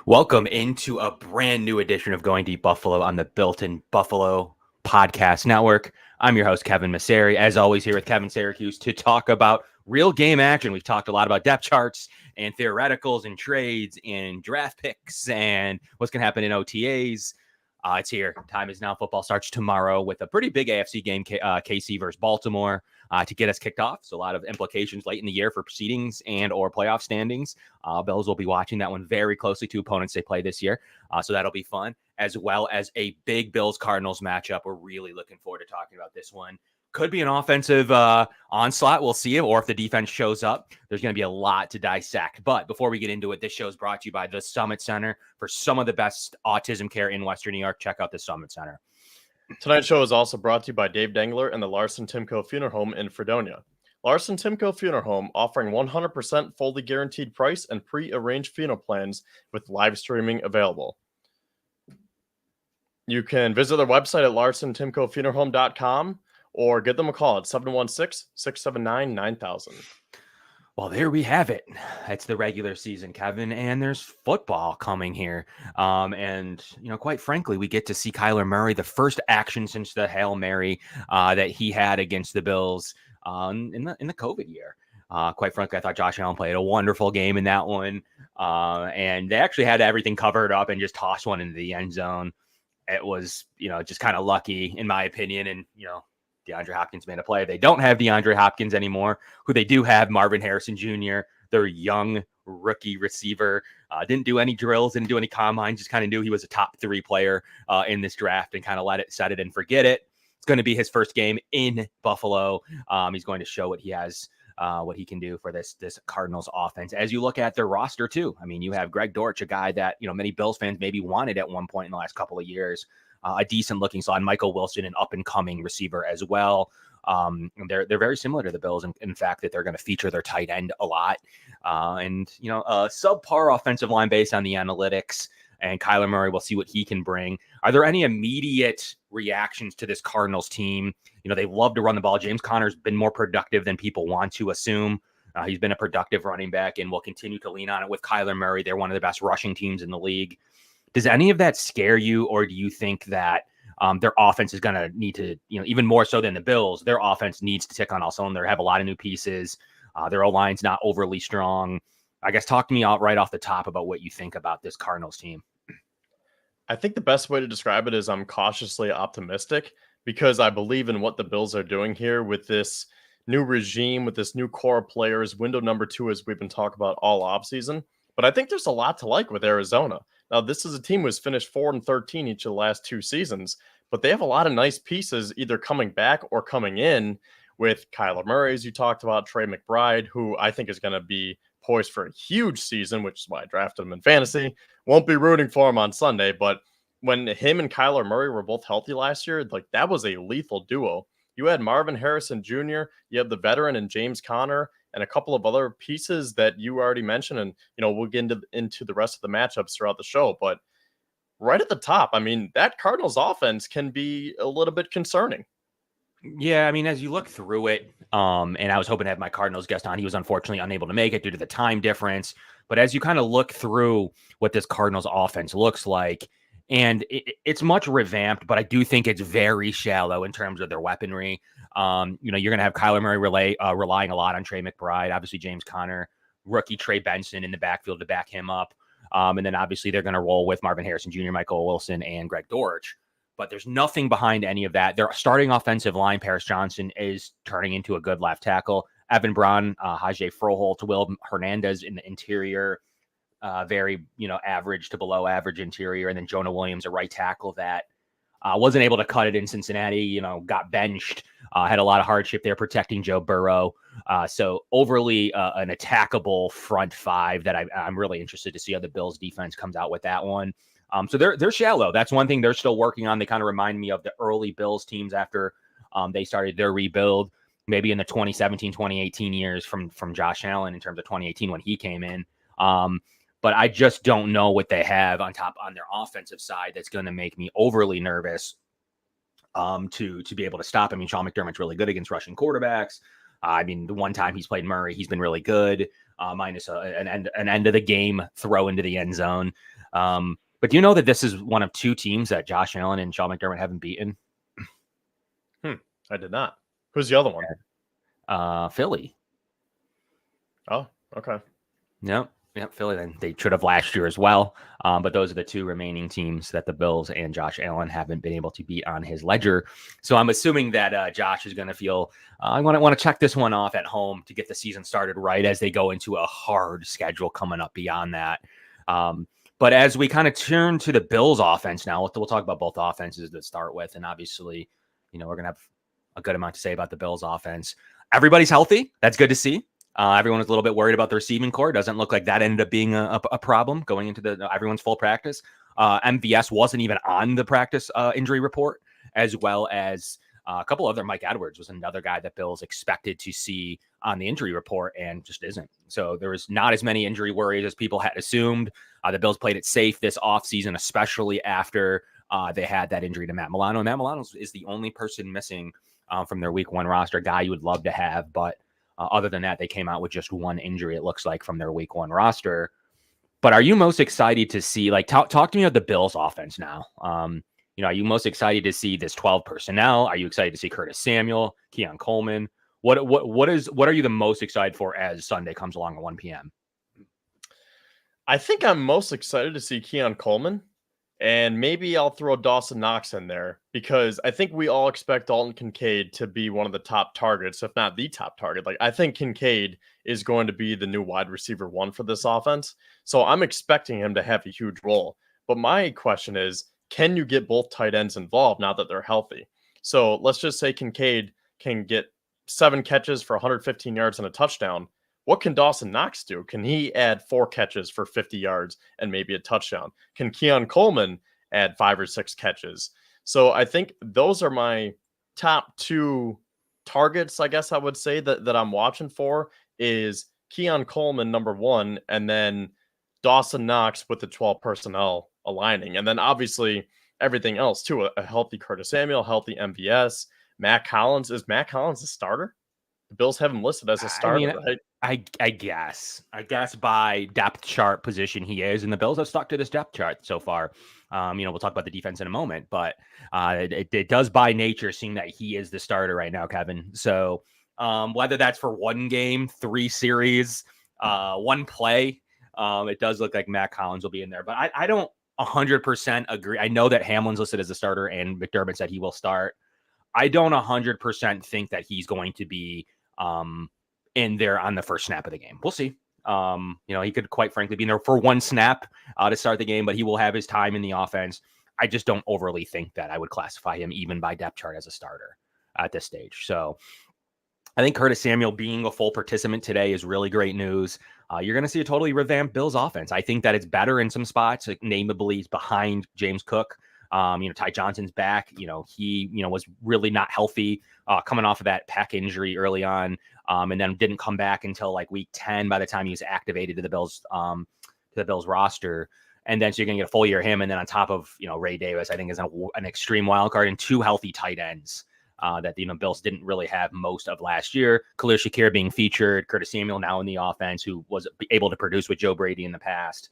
Welcome into a brand new edition of Going Deep Buffalo on the Built-in Buffalo Podcast Network. I'm your host, Kevin Massare, as always here with Kevin Syracuse to talk about real game action. We've talked a lot about depth charts and theoreticals and trades and draft picks and what's going to happen in OTAs. It's here. Time is now. Football starts tomorrow with a pretty big AFC game, KC versus Baltimore, to get us kicked off. So a lot of implications late in the year for proceedings and or playoff standings. Bills will be watching that one very closely, two opponents they play this year. So that'll be fun, as well as a big Bills-Cardinals matchup. We're really looking forward to talking about this one. Could be an offensive onslaught. We'll see it. Or if the defense shows up, there's going to be a lot to dissect. But before we get into it, this show is brought to you by the Summit Center. For some of the best autism care in Western New York, check out the Summit Center. Tonight's show is also brought to you by Dave Dengler and the Larson-Timko Funeral Home in Fredonia. Larson-Timko Funeral Home offering 100% fully guaranteed price and pre-arranged funeral plans with live streaming available. You can visit their website at larson-timkofuneralhome.com or give them a call at 716-679-9000. Well, there we have it. It's the regular season, Kevin, and there's football coming here. And, quite frankly, we get to see Kyler Murray, the first action since the Hail Mary that he had against the Bills in the COVID year. Quite frankly, I thought Josh Allen played a wonderful game in that one. And they actually had everything covered up and just tossed one into the end zone. It was, just kind of lucky, in my opinion. And, DeAndre Hopkins made a play. They don't have DeAndre Hopkins anymore. Who they do have, Marvin Harrison Jr., their young rookie receiver. Didn't do any drills, didn't do any combines, just kind of knew he was a top 3 player in this draft and kind of set it and forget it. It's going to be his first game in Buffalo. He's going to show what he has, what he can do for this Cardinals offense. As you look at their roster too, I mean, you have Greg Dortch, a guy that, many Bills fans maybe wanted at one point in the last couple of years. A decent looking slot. Michael Wilson, an up and coming receiver as well. They're very similar to the Bills in fact that they're going to feature their tight end a lot. And a subpar offensive line based on the analytics. And Kyler Murray, we'll see what he can bring. Are there any immediate reactions to this Cardinals team? They love to run the ball. James Conner's been more productive than people want to assume. He's been a productive running back and will continue to lean on it with Kyler Murray. They're one of the best rushing teams in the league. Does any of that scare you, or do you think that their offense is going to need to, even more so than the Bills, their offense needs to tick on all cylinders, have a lot of new pieces. Their O-line's not overly strong. I guess talk to me right off the top about what you think about this Cardinals team. I think the best way to describe it is I'm cautiously optimistic because I believe in what the Bills are doing here with this new regime, with this new core of players, window number 2, as we've been talking about all offseason. But I think there's a lot to like with Arizona. Now, this is a team who's finished 4-13 each of the last 2 seasons, but they have a lot of nice pieces either coming back or coming in with Kyler Murray, as you talked about, Trey McBride, who I think is going to be poised for a huge season, which is why I drafted him in fantasy. Won't be rooting for him on Sunday, but when him and Kyler Murray were both healthy last year, that was a lethal duo. You had Marvin Harrison Jr., you have the veteran and James Conner, and a couple of other pieces that you already mentioned. And, we'll get into the rest of the matchups throughout the show. But right at the top, I mean, that Cardinals offense can be a little bit concerning. Yeah, I mean, as you look through it, and I was hoping to have my Cardinals guest on. He was unfortunately unable to make it due to the time difference. But as you kind of look through what this Cardinals offense looks like, and it's much revamped, but I do think it's very shallow in terms of their weaponry. You're going to have Kyler Murray relying a lot on Trey McBride, obviously James Conner, rookie Trey Benson in the backfield to back him up. And then obviously they're going to roll with Marvin Harrison Jr., Michael Wilson, and Greg Dortch. But there's nothing behind any of that. Their starting offensive line, Paris Johnson, is turning into a good left tackle. Evan Braun, Hajay Froholt, Will Hernandez in the interior. Very, average to below average interior. And then Jonah Williams, a right tackle that wasn't able to cut it in Cincinnati, got benched, had a lot of hardship there protecting Joe Burrow. So overly an attackable front 5 that I'm really interested to see how the Bills defense comes out with that one. So they're shallow. That's one thing they're still working on. They kind of remind me of the early Bills teams after they started their rebuild, maybe in the 2017, 2018 years from Josh Allen in terms of 2018 when he came in. But I just don't know what they have on their offensive side that's going to make me overly nervous to be able to stop. I mean, Sean McDermott's really good against rushing quarterbacks. I mean, the one time he's played Murray, he's been really good, minus an end of the game throw into the end zone. But do you know that this is one of 2 teams that Josh Allen and Sean McDermott haven't beaten? I did not. Who's the other one? Philly. Oh, okay. Yep. Philly. Then they should have last year as well. But those are the 2 remaining teams that the Bills and Josh Allen haven't been able to beat on his ledger. So I'm assuming that Josh is going to feel I want to check this one off at home to get the season started right as they go into a hard schedule coming up beyond that. But as we kind of turn to the Bills offense now, we'll talk about both offenses to start with. And obviously, we're going to have a good amount to say about the Bills offense. Everybody's healthy. That's good to see. Everyone was a little bit worried about the receiving core. Doesn't look like that ended up being a problem going into everyone's full practice. MVS wasn't even on the practice injury report, as well as a couple other. Mike Edwards was another guy that Bills expected to see on the injury report and just isn't. So there was not as many injury worries as people had assumed. The Bills played it safe this offseason, especially after they had that injury to Matt Milano. And Matt Milano is the only person missing from their week 1 roster, guy you would love to have, but other than that, they came out with just 1 injury, it looks like, from their week 1 roster. But are you most excited to see, talk to me about the Bills offense now? Are you most excited to see this 12 personnel? Are you excited to see Curtis Samuel, Keon Coleman? What are you the most excited for as Sunday comes along at 1 p.m.? I think I'm most excited to see Keon Coleman. And maybe I'll throw Dawson Knox in there because I think we all expect Dalton Kincaid to be one of the top targets, if not the top target. I think Kincaid is going to be the new wide receiver 1 for this offense. So I'm expecting him to have a huge role. But my question is, can you get both tight ends involved now that they're healthy? So let's just say Kincaid can get 7 catches for 115 yards and a touchdown. What can Dawson Knox do? Can he add 4 catches for 50 yards and maybe a touchdown? Can Keon Coleman add 5 or 6 catches? So I think those are my top 2 targets, I guess I would say, that I'm watching for is Keon Coleman, number 1, and then Dawson Knox with the 12 personnel aligning. And then obviously everything else too, a healthy Curtis Samuel, healthy MVS, Matt Collins. Is Matt Collins a starter? The Bills have him listed as a starter, right? I guess by depth chart position he is, and the Bills have stuck to this depth chart so far. We'll talk about the defense in a moment, but it does by nature seem that he is the starter right now, Kevin. So whether that's for 1 game, 3 series, 1 play, it does look like Matt Collins will be in there. But I don't 100% agree. I know that Hamlin's listed as a starter, and McDermott said he will start. I don't 100% think that he's going to be in there on the first snap of the game. We'll see. He could quite frankly be in there for 1 snap to start the game, but he will have his time in the offense. I just don't overly think that I would classify him even by depth chart as a starter at this stage. So I think Curtis Samuel being a full participant today is really great news. You're going to see a totally revamped Bills offense. I think that it's better in some spots, like namely behind James Cook. Ty Johnson's back. He was really not healthy coming off of that pec injury early on, and then didn't come back until like week 10 by the time he was activated to the Bills roster. And then so you're going to get a full year of him. And then on top of, Ray Davis, I think is an extreme wild card and 2 healthy tight ends that the Bills didn't really have most of last year. Khalil Shakir being featured, Curtis Samuel now in the offense, who was able to produce with Joe Brady in the past.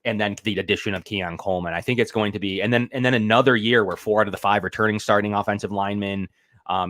And then the addition of Keon Coleman. I think it's going to be, and then another year where 4 out of the 5 returning starting offensive linemen,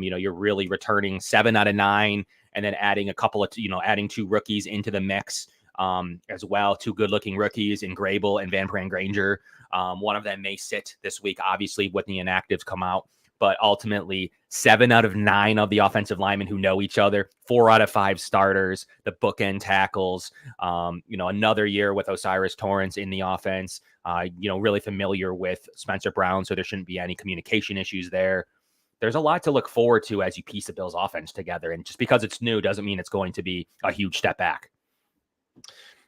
you're really returning 7 out of 9, and then adding a couple of, adding 2 rookies into the mix as well. 2 good looking rookies in Grable and Van Pran Granger. One of them may sit this week, obviously, when the inactives come out. But ultimately, 7 out of 9 of the offensive linemen who know each other, 4 out of 5 starters, the bookend tackles, another year with Osiris Torrance in the offense, really familiar with Spencer Brown, so there shouldn't be any communication issues there. There's a lot to look forward to as you piece the Bills offense together. And just because it's new doesn't mean it's going to be a huge step back.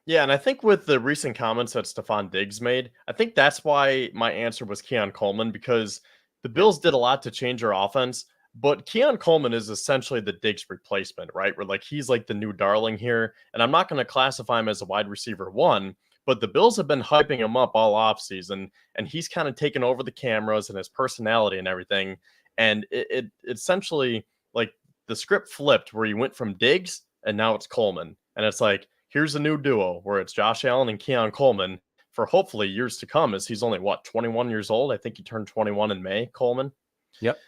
Yeah, and I think with the recent comments that Stephon Diggs made, I think that's why my answer was Keon Coleman, because the Bills did a lot to change their offense, but Keon Coleman is essentially the Diggs replacement, right? Where he's like the new darling here. And I'm not going to classify him as a wide receiver 1, but the Bills have been hyping him up all offseason, and he's kind of taken over the cameras and his personality and everything. And it essentially, the script flipped where he went from Diggs and now it's Coleman. And it's like, here's a new duo where it's Josh Allen and Keon Coleman for hopefully years to come, as he's only, 21 years old? I think he turned 21 in May, Coleman. Yep.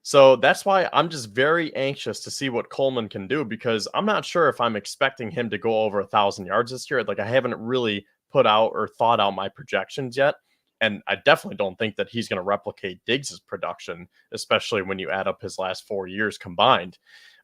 So that's why I'm just very anxious to see what Coleman can do, because I'm not sure if I'm expecting him to go over 1,000 yards this year. Like, I haven't really put out or thought out my projections yet. And I definitely don't think that he's going to replicate Diggs' production, especially when you add up his last 4 years combined.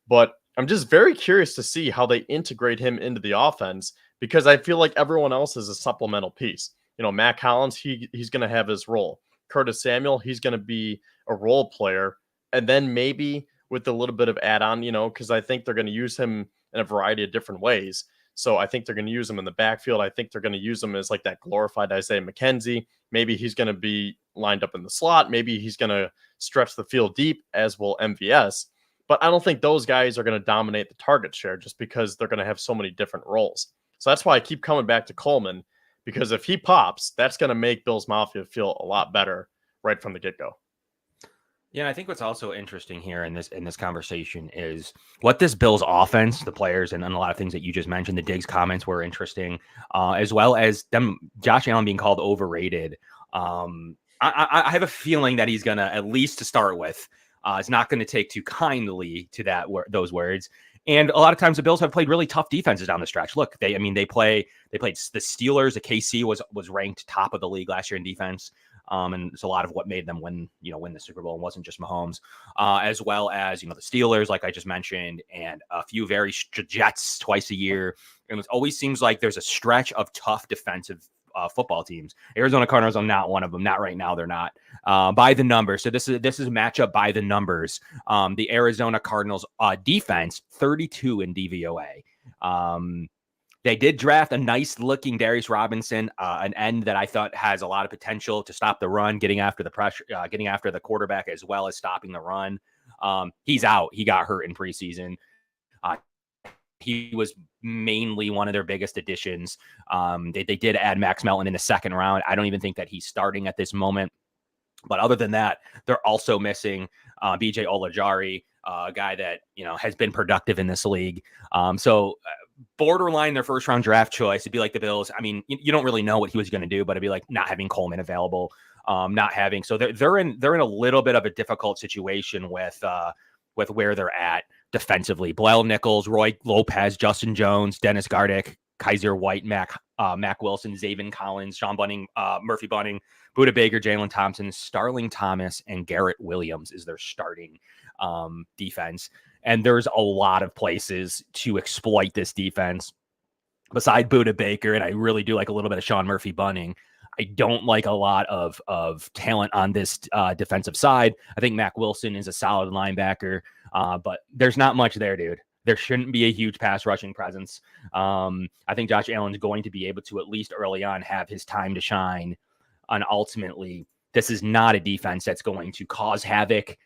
But I'm just very curious to see how they integrate him into the offense, because I feel like everyone else is a supplemental piece. Matt Collins, he's going to have his role. Curtis Samuel, he's going to be a role player. And then maybe with a little bit of add-on, because I think they're going to use him in a variety of different ways. So I think they're going to use him in the backfield. I think they're going to use him as like that glorified Isaiah McKenzie. Maybe he's going to be lined up in the slot. Maybe he's going to stretch the field deep, as will MVS. But I don't think those guys are going to dominate the target share, just because they're going to have so many different roles. So that's why I keep coming back to Coleman, because if he pops, that's going to make Bills Mafia feel a lot better right from the get-go. Yeah, I think what's also interesting here in this conversation is what this Bills offense, the players, and a lot of things that you just mentioned. The Diggs comments were interesting, as well as Josh Allen being called overrated. I have a feeling that he's gonna, at least to start with, is not going to take too kindly to those words. And a lot of times the Bills have played really tough defenses down the stretch. Look, they played the Steelers. The KC was ranked top of the league last year in defense. And it's a lot of what made them win the Super Bowl. It wasn't just Mahomes, as well as, the Steelers, like I just mentioned, and a few very Jets twice a year. And it always seems like there's a stretch of tough defensive football teams. Arizona Cardinals are not one of them. Not right now. They're not by the numbers. So this is a matchup by the numbers. The Arizona Cardinals defense, 32 in DVOA. They did draft a nice looking Darius Robinson, an end that I thought has a lot of potential to stop the run, getting after the pressure, getting after the quarterback, as well as stopping the run. He's out. He got hurt in preseason. He was mainly one of their biggest additions. They did add Max Melton in the second round. I don't even think that he's starting at this moment. But other than that, they're also missing BJ Olajari, a guy that has been productive in this league. So borderline their first round draft choice. It'd be like the Bills. I mean, you don't really know what he was going to do, but it'd be like not having Coleman available, not having. So they're in a little bit of a difficult situation with where they're at defensively. Bilal Nichols, Roy Lopez, Justin Jones, Dennis Gardick, Kaiser White, Mac Wilson, Zaven Collins, Sean Bunning, Murphy Bunning, Budda Baker, Jalen Thompson, Starling Thomas, and Garrett Williams is their starting defense. And there's a lot of places to exploit this defense beside Budda Baker. And I really do like a little bit of Sean Murphy Bunning. I don't like a lot of talent on this defensive side. I think Mac Wilson is a solid linebacker, but there's not much there, dude. There shouldn't be a huge pass rushing presence. I think Josh Allen's going to be able to, at least early on, have his time to shine. And ultimately, this is not a defense that's going to cause havoc.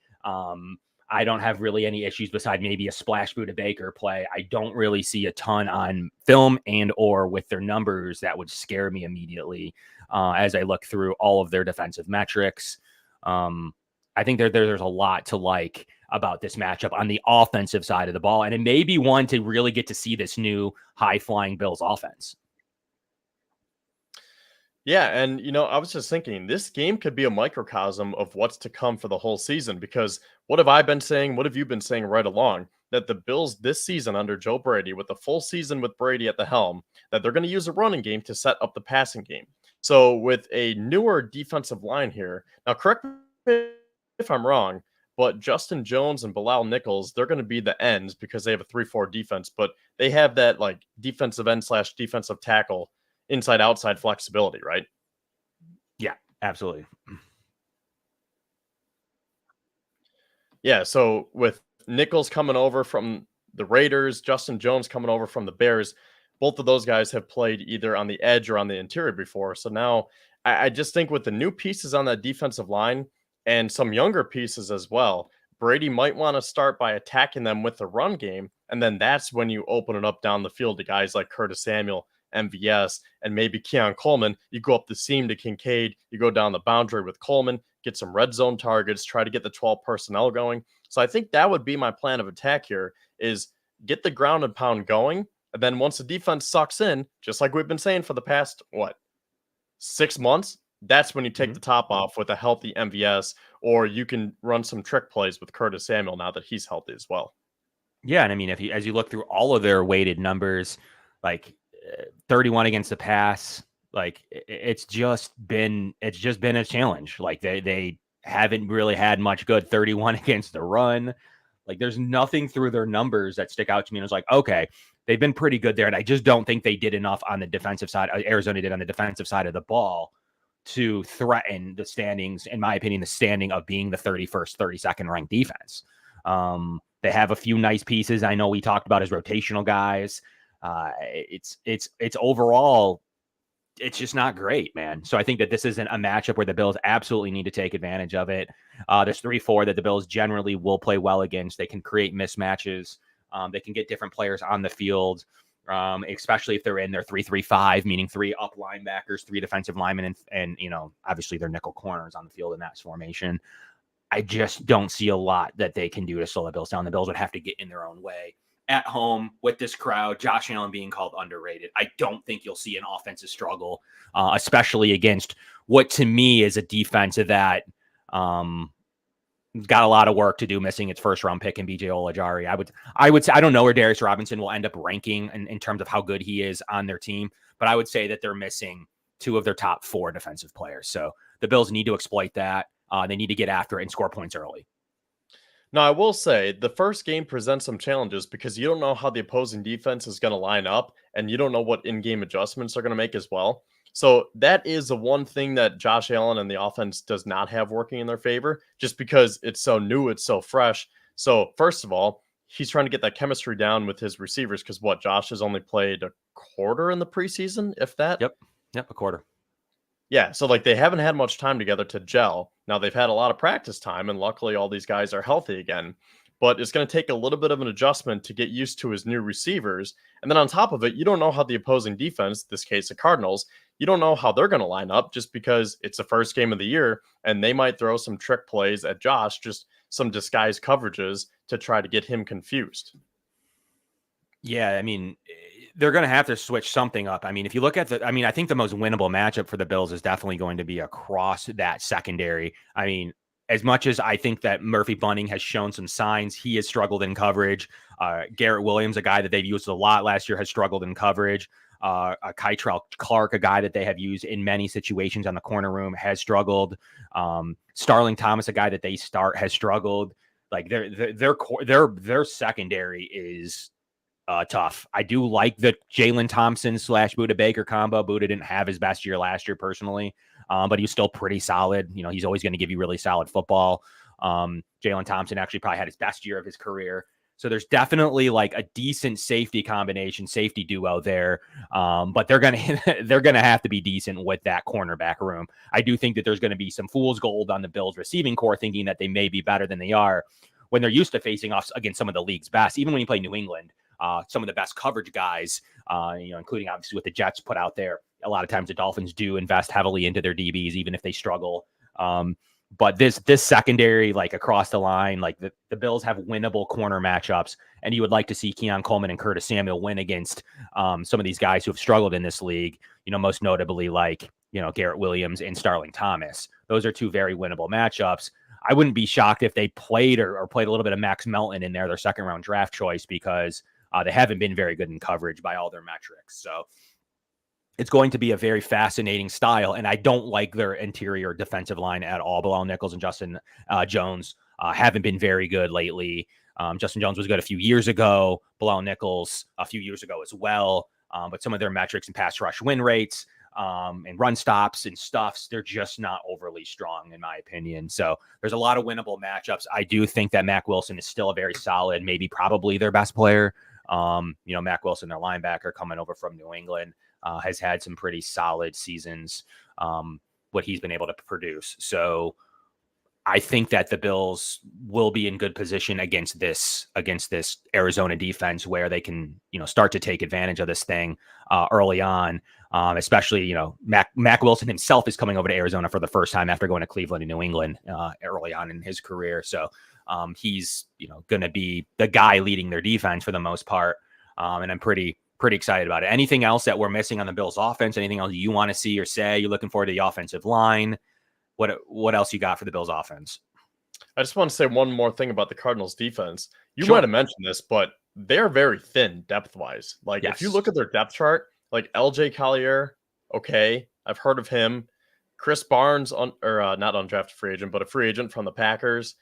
I don't have really any issues beside maybe a splash Budda Baker play. I don't really see a ton on film and or with their numbers that would scare me immediately as I look through all of their defensive metrics. I think there's a lot to like about this matchup on the offensive side of the ball. And it may be one to really get to see this new high-flying Bills offense. Yeah, and I was just thinking this game could be a microcosm of what's to come for the whole season, because what have I been saying? What have you been saying right along? That the Bills this season under Joe Brady, with the full season with Brady at the helm, that they're going to use a running game to set up the passing game. So with a newer defensive line here, now correct me if I'm wrong, but Justin Jones and Bilal Nichols, they're going to be the ends because they have a 3-4 defense, but they have that like defensive end / defensive tackle inside-outside flexibility, right? Yeah, absolutely. Yeah, so with Nichols coming over from the Raiders, Justin Jones coming over from the Bears, both of those guys have played either on the edge or on the interior before. So now I just think with the new pieces on that defensive line and some younger pieces as well, Brady might want to start by attacking them with the run game, and then that's when you open it up down the field to guys like Curtis Samuel, MVS, and maybe Keon Coleman. You go up the seam to Kincaid, you go down the boundary with Coleman, get some red zone targets, try to get the 12 personnel going. So I think that would be my plan of attack here, is get the ground and pound going. And then once the defense sucks in, just like we've been saying for the past, 6 months, that's when you take Mhm. the top off with a healthy MVS, or you can run some trick plays with Curtis Samuel now that he's healthy as well. Yeah, and I mean, as you look through all of their weighted numbers, like 31 against the pass, like it's just been a challenge. Like they haven't really had much good 31 against the run. Like there's nothing through their numbers that stick out to me. And it's like, okay, they've been pretty good there. And I just don't think they did enough on the defensive side. Arizona did on the defensive side of the ball to threaten the standings, in my opinion, the standing of being the 31st, 32nd ranked defense. They have a few nice pieces. I know we talked about as rotational guys. It's overall, it's just not great, man. So I think that this isn't a matchup where the Bills absolutely need to take advantage of it. There's 3-4 that the Bills generally will play well against. They can create mismatches. They can get different players on the field, especially if they're in their 3-3-5, meaning 3 up linebackers, 3 defensive linemen, and obviously their nickel corners on the field in that formation. I just don't see a lot that they can do to slow the Bills down. The Bills would have to get in their own way. At home with this crowd, Josh Allen being called underrated, I don't think you'll see an offensive struggle, especially against what to me is a defense that got a lot of work to do, missing its first round pick in BJ Olajari. I would say I don't know where Darius Robinson will end up ranking in terms of how good he is on their team, but I would say that they're missing 2 of their top 4 defensive players. So the Bills need to exploit that. They need to get after it and score points early. Now, I will say the first game presents some challenges because you don't know how the opposing defense is going to line up, and you don't know what in-game adjustments they're going to make as well. So that is the one thing that Josh Allen and the offense does not have working in their favor, just because it's so new, it's so fresh. So first of all, he's trying to get that chemistry down with his receivers because Josh has only played a quarter in the preseason, if that. Yep, a quarter. Yeah, so like they haven't had much time together to gel. Now they've had a lot of practice time, and luckily all these guys are healthy again. But it's going to take a little bit of an adjustment to get used to his new receivers. And then on top of it, you don't know how the opposing defense, this case the Cardinals, you don't know how they're going to line up just because it's the first game of the year, and they might throw some trick plays at Josh, just some disguised coverages to try to get him confused. Yeah, I mean, they're going to have to switch something up. I mean, if you look at I think the most winnable matchup for the Bills is definitely going to be across that secondary. I mean, as much as I think that Murphy Bunting has shown some signs, he has struggled in coverage. Garrett Williams, a guy that they've used a lot last year, has struggled in coverage. Kytrell Clark, a guy that they have used in many situations on the corner room, has struggled. Starling Thomas, a guy that they start, has struggled. Like their secondary is tough. I do like the Jalen Thompson / Budda Baker combo. Budda didn't have his best year last year personally, but he was still pretty solid. He's always going to give you really solid football. Jalen Thompson actually probably had his best year of his career. So there's definitely like a decent safety combination, safety duo there. But they're gonna have to be decent with that cornerback room. I do think that there's going to be some fool's gold on the Bills receiving core, thinking that they may be better than they are when they're used to facing off against some of the league's best. Even when you play New England, some of the best coverage guys, including obviously what the Jets put out there. A lot of times the Dolphins do invest heavily into their DBs, even if they struggle. But this secondary, like across the line, like the Bills have winnable corner matchups, and you would like to see Keon Coleman and Curtis Samuel win against some of these guys who have struggled in this league. Most notably like Garrett Williams and Starling Thomas. Those are 2 very winnable matchups. I wouldn't be shocked if they played or played a little bit of Max Melton in there, their second round draft choice, because they haven't been very good in coverage by all their metrics. So it's going to be a very fascinating style, and I don't like their interior defensive line at all. Bilal Nichols and Justin Jones haven't been very good lately. Justin Jones was good a few years ago. Bilal Nichols a few years ago as well. But some of their metrics and pass rush win rates and run stops and stuffs, they're just not overly strong, in my opinion. So there's a lot of winnable matchups. I do think that Mack Wilson is still a very solid, maybe probably their best player. Mack Wilson, their linebacker coming over from New England, has had some pretty solid seasons, what he's been able to produce. So I think that the Bills will be in good position against this Arizona defense, where they can, start to take advantage of this thing early on. Especially, Mack Wilson himself is coming over to Arizona for the first time after going to Cleveland and New England early on in his career. So he's, going to be the guy leading their defense for the most part. And I'm pretty pretty excited about it. Anything else that we're missing on the Bills offense? Anything else you want to see or say? You're looking forward to the offensive line? What else you got for the Bills offense? I just want to say one more thing about the Cardinals defense. You Sure. might have mentioned this, but they're very thin depth-wise. Like, if you Yes. look at their depth chart, like LJ Collier, okay, I've heard of him. Chris Barnes, not undrafted free agent, but a free agent from the Packers.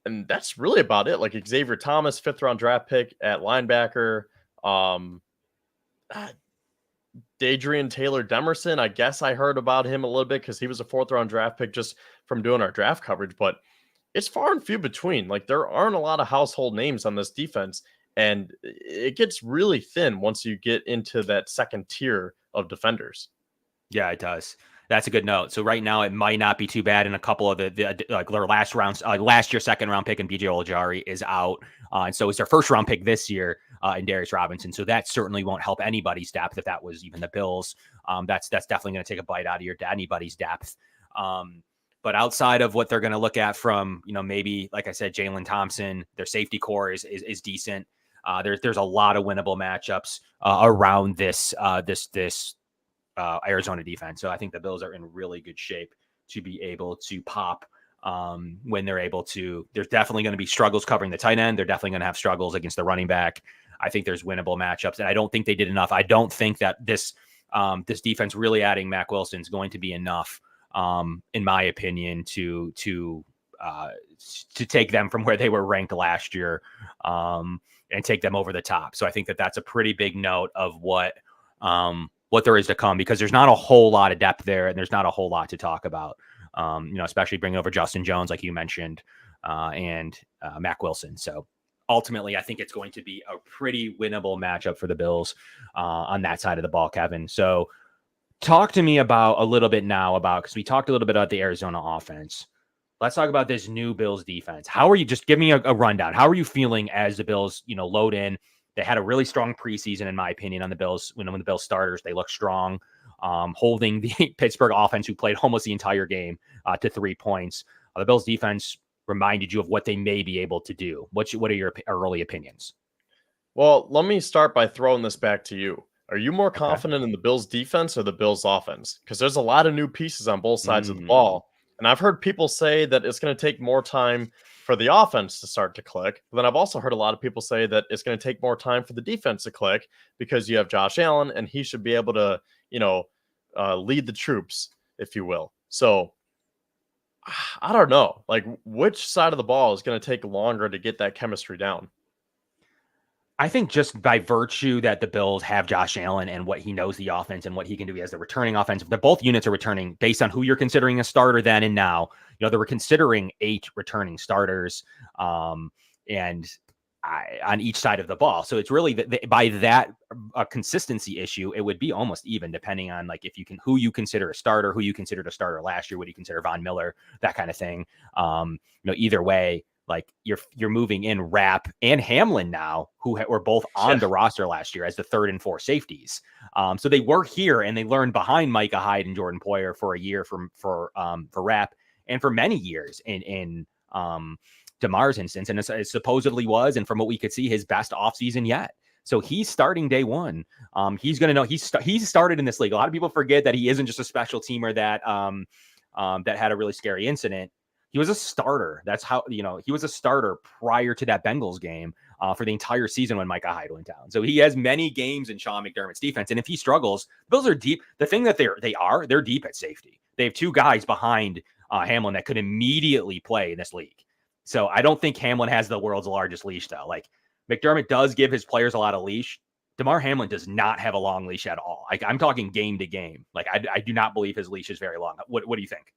And that's really about it. Like Xavier Thomas, 5th-round draft pick at linebacker. Dadrian Taylor Demerson, I guess I heard about him a little bit because he was a 4th-round draft pick just from doing our draft coverage. But it's far and few between. Like, there aren't a lot of household names on this defense, and it gets really thin once you get into that second tier of defenders. Yeah, it does. That's a good note. So right now, it might not be too bad. In a couple of the like their last rounds, last year 2nd-round pick in BJ Ojari is out, and so is their 1st-round pick this year in Darius Robinson. So that certainly won't help anybody's depth if that was even the Bills. That's definitely going to take a bite out of anybody's depth. But outside of what they're going to look at from, maybe, like I said, Jalen Thompson, their safety core is decent. There's a lot of winnable matchups around this Arizona defense. So I think the Bills are in really good shape to be able to pop when they're able to. There's definitely going to be struggles covering the tight end. They're definitely going to have struggles against the running back. I think there's winnable matchups, and I don't think they did enough. I don't think that this defense really adding Mack Wilson is going to be enough, in my opinion, to take them from where they were ranked last year and take them over the top. So I think that that's a pretty big note of what there is to come, because there's not a whole lot of depth there, and there's not a whole lot to talk about. Especially bringing over Justin Jones, like you mentioned, and Mack Wilson. So ultimately, I think it's going to be a pretty winnable matchup for the Bills on that side of the ball, Kevin. So talk to me because we talked a little bit about the Arizona offense. Let's talk about this new Bills defense. How are you? Just give me a rundown. How are you feeling as the Bills, load in? They had a really strong preseason, in my opinion, on the Bills. When the Bills starters, they look strong, holding the Pittsburgh offense, who played almost the entire game, to 3 points. The Bills defense reminded you of what they may be able to do. What are your early opinions? Well, let me start by throwing this back to you. Are you more confident in the Bills defense or the Bills offense? Because there's a lot of new pieces on both sides of the ball. And I've heard people say that it's going to take more time for the offense to start to click. But then I've also heard a lot of people say that it's going to take more time for the defense to click because you have Josh Allen and he should be able to, lead the troops, if you will. So I don't know, like, which side of the ball is going to take longer to get that chemistry down? I think just by virtue that the Bills have Josh Allen and what he knows the offense and what he can do as the returning offense, that both units are returning based on who you're considering a starter then and now. They were considering 8 returning starters on each side of the ball. So it's really by that consistency issue, it would be almost even, depending on who you consider a starter, who you considered a starter last year, what do you consider Von Miller, that kind of thing. Either way, like you're moving in Rapp and Hamlin now, who were both on the roster last year as the 3rd and 4th safeties. So they were here and they learned behind Micah Hyde and Jordan Poyer for a year for Rapp and for many years in DeMar's instance. And it supposedly was, and from what we could see, his best offseason yet. So he's starting day one. He's going to know he's started in this league. A lot of people forget that he isn't just a special teamer that had a really scary incident. He was a starter. That's how, he was a starter prior to that Bengals game for the entire season when Micah Hyde went down. So he has many games in Sean McDermott's defense. And if he struggles, the Bills are deep. The thing that they're deep at safety. They have 2 guys behind Hamlin that could immediately play in this league. So I don't think Hamlin has the world's largest leash, though. Like, McDermott does give his players a lot of leash. DeMar Hamlin does not have a long leash at all. Like, I'm talking game to game. Like, I do not believe his leash is very long. What do you think?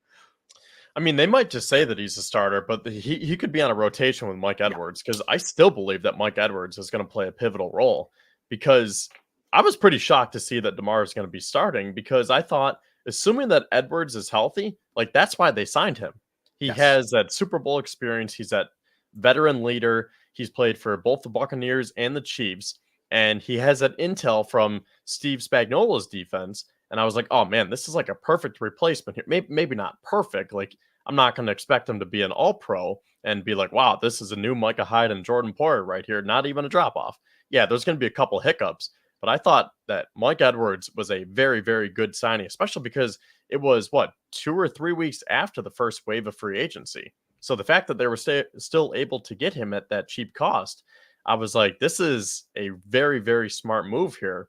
I mean, they might just say that he's a starter, but he could be on a rotation with Mike Edwards, because I still believe that Mike Edwards is going to play a pivotal role, because I was pretty shocked to see that DeMar is going to be starting, because I thought, assuming that Edwards is healthy, like, that's why they signed him. He has that Super Bowl experience. He's that veteran leader. He's played for both the Buccaneers and the Chiefs, and he has that intel from Steve Spagnuolo's defense. And I was like, oh man, this is like a perfect replacement here. Maybe not perfect. Like, I'm not going to expect him to be an all-pro and be like, wow, this is a new Micah Hyde and Jordan Poyer right here. Not even a drop-off. Yeah, there's going to be a couple hiccups, but I thought that Mike Edwards was a very, very good signing, especially because it was, 2 or 3 weeks after the first wave of free agency. So the fact that they were still able to get him at that cheap cost, I was like, this is a very, very smart move here.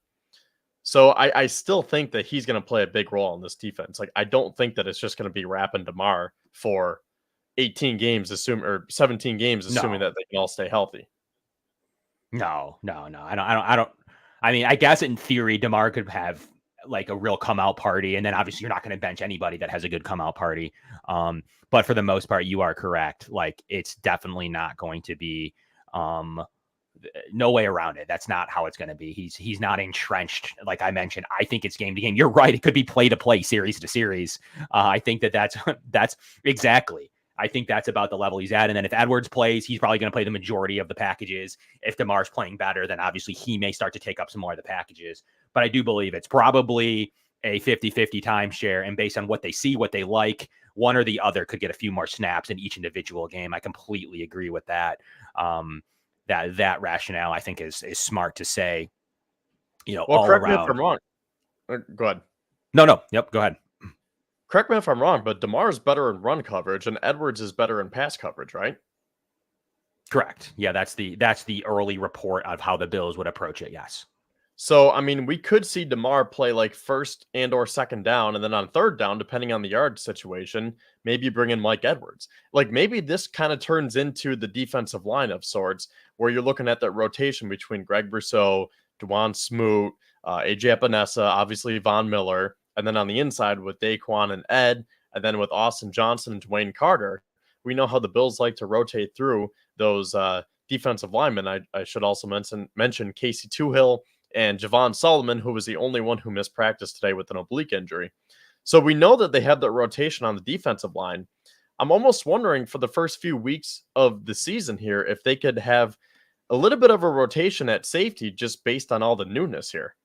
So I still think that he's going to play a big role in this defense. Like, I don't think that it's just going to be Rapp and DeMar for 18 games, or 17 games, assuming that they can all stay healthy. No. I don't. I mean, I guess in theory, DeMar could have like a real come out party, and then obviously you're not going to bench anybody that has a good come out party. But for the most part, you are correct. Like, it's definitely not going to be. No way around it. That's not how it's going to be. He's not entrenched. Like I mentioned, I think it's game to game. You're right. It could be play to play, series to series. I think that's exactly. I think that's about the level he's at. And then if Edwards plays, he's probably going to play the majority of the packages. If DeMar's playing better, then obviously he may start to take up some more of the packages. But I do believe it's probably a 50-50 timeshare. And based on what they see, what they like, one or the other could get a few more snaps in each individual game. I completely agree with that. That rationale, I think, is smart to say, well, all correct around. Me if I'm wrong. Go ahead. No. Yep. Go ahead. Correct me if I'm wrong, but DeMar is better in run coverage and Edwards is better in pass coverage, right? Correct. Yeah, that's the early report of how the Bills would approach it. Yes. So, I mean, we could see DeMar play like first and or second down, and then on third down, depending on the yard situation, maybe bring in Mike Edwards. Like, maybe this kind of turns into the defensive line of sorts, where you're looking at that rotation between Greg Brousseau, Dwan Smoot, AJ Epinesa, obviously Von Miller, and then on the inside with Daquan and Ed, and then with Austin Johnson and Dwayne Carter. We know how the Bills like to rotate through those defensive linemen. I should also mention Casey Toohill and Javon Solomon, who was the only one who missed practice today with an oblique injury. So we know that they have that rotation on the defensive line. I'm almost wondering for the first few weeks of the season here, if they could have a little bit of a rotation at safety just based on all the newness here.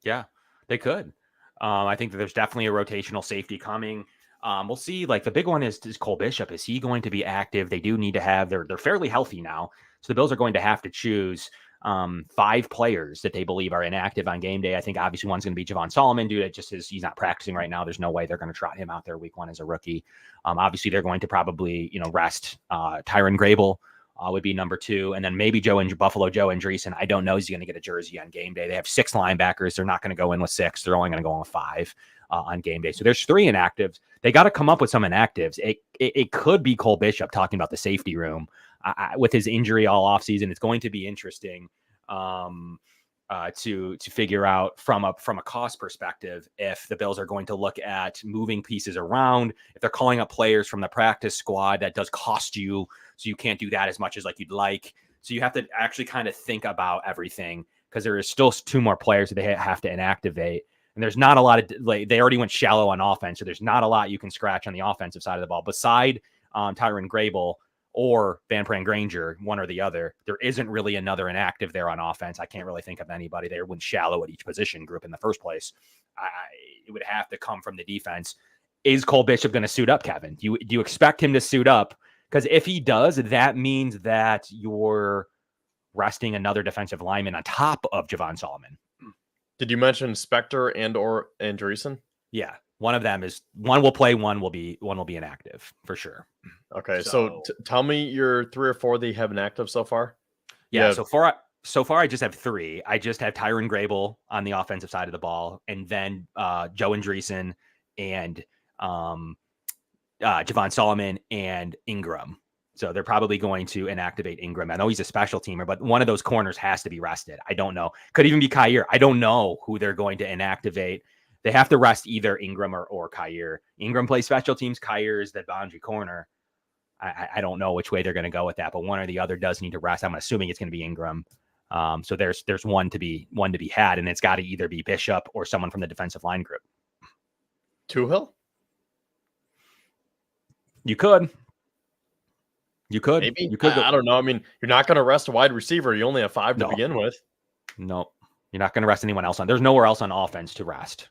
Yeah, they could. I think that there's definitely a rotational safety coming. We'll see. Like, the big one is Cole Bishop. Is he going to be active? They do need to have, they're fairly healthy now. So the Bills are going to have to choose 5 players that they believe are inactive on game day. I think obviously one's going to be Javon Solomon, dude. It just is, he's not practicing right now. There's no way they're going to trot him out there week 1 as a rookie. Obviously they're going to probably, rest Tyron Grable would be number 2. And then maybe Buffalo Joe Andreessen. I don't know. He's going to get a jersey on game day. They have 6 linebackers. They're not going to go in with 6. They're only going to go in with 5 on game day. So there's 3 inactives. They got to come up with some inactives. It could be Cole Bishop, talking about the safety room. With his injury all offseason, it's going to be interesting to figure out from a cost perspective if the Bills are going to look at moving pieces around. If they're calling up players from the practice squad, that does cost you, so you can't do that as much as like you'd like. So you have to actually kind of think about everything, because there is still 2 more players that they have to inactivate. And there's not a lot of, like, they already went shallow on offense, so there's not a lot you can scratch on the offensive side of the ball. Beside Tyron Grable or Van Pran-Granger, one or the other, there isn't really another inactive there on offense. I can't really think of anybody. They went shallow at each position group in the first place. It would have to come from the defense. Is Cole Bishop going to suit up, Kevin? Do you expect him to suit up? Because if he does, that means that you're resting another defensive lineman on top of Javon Solomon. Did you mention Spector and or Andreessen? Yeah. One will play, one will be inactive for sure. Okay. So tell me your 3 or 4 that you have inactive so far. Yeah. So far I just have 3. I just have Tyron Grable on the offensive side of the ball, and then Joe Andreessen and Javon Solomon and Ingram. So they're probably going to inactivate Ingram. I know he's a special teamer, but one of those corners has to be rested. I don't know. Could even be Kyer. I don't know who they're going to inactivate. They have to rest either Ingram or Kyer. Ingram plays special teams. Kyer is the boundary corner. I don't know which way they're going to go with that, but one or the other does need to rest. I'm assuming it's going to be Ingram. So there's one to be had, and it's got to either be Bishop or someone from the defensive line group. Toohill? You could. Maybe. You could. I don't know. I mean, you're not going to rest a wide receiver. You only have 5 to begin with. No, you're not going to rest anyone else on. There's nowhere else on offense to rest.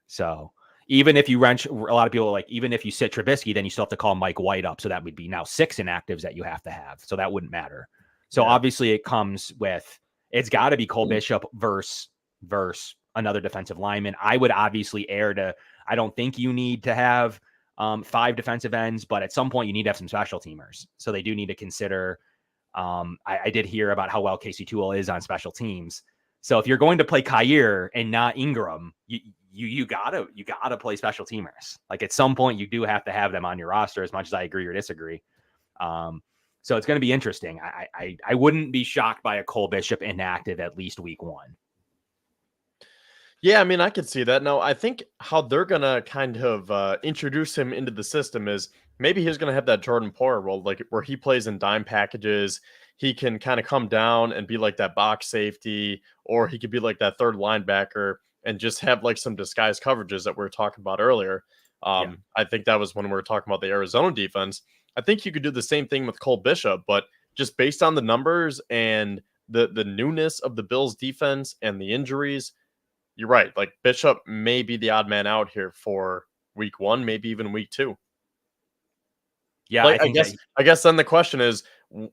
So even if you wrench, a lot of people even if you sit Trubisky, then you still have to call Mike White up. So that would be now 6 inactives that you have to have. So that wouldn't matter. So obviously it comes with, it's got to be Cole Bishop versus versus another defensive lineman. I would obviously err to, I don't think you need to have 5 defensive ends, but at some point you need to have some special teamers. So they do need to consider. I did hear about how well Casey Toole is on special teams. So if you're going to play Kyer and not Ingram, you gotta play special teamers. Like at some point you do have to have them on your roster, as much as I agree or disagree. So it's going to be interesting. I wouldn't be shocked by a Cole Bishop inactive at least week 1. Yeah, I mean, I could see that. No, I think how they're going to kind of introduce him into the system is maybe he's going to have that Jordan Poyer role, like where he plays in dime packages. He can kind of come down and be like that box safety, or he could be like that third linebacker and just have like some disguised coverages that we were talking about earlier. I think that was when we were talking about the Arizona defense. I think you could do the same thing with Cole Bishop, but just based on the numbers and the newness of the Bills defense and the injuries, you're right. Like Bishop may be the odd man out here for week 1, maybe even week 2. Yeah, like, I guess then the question is,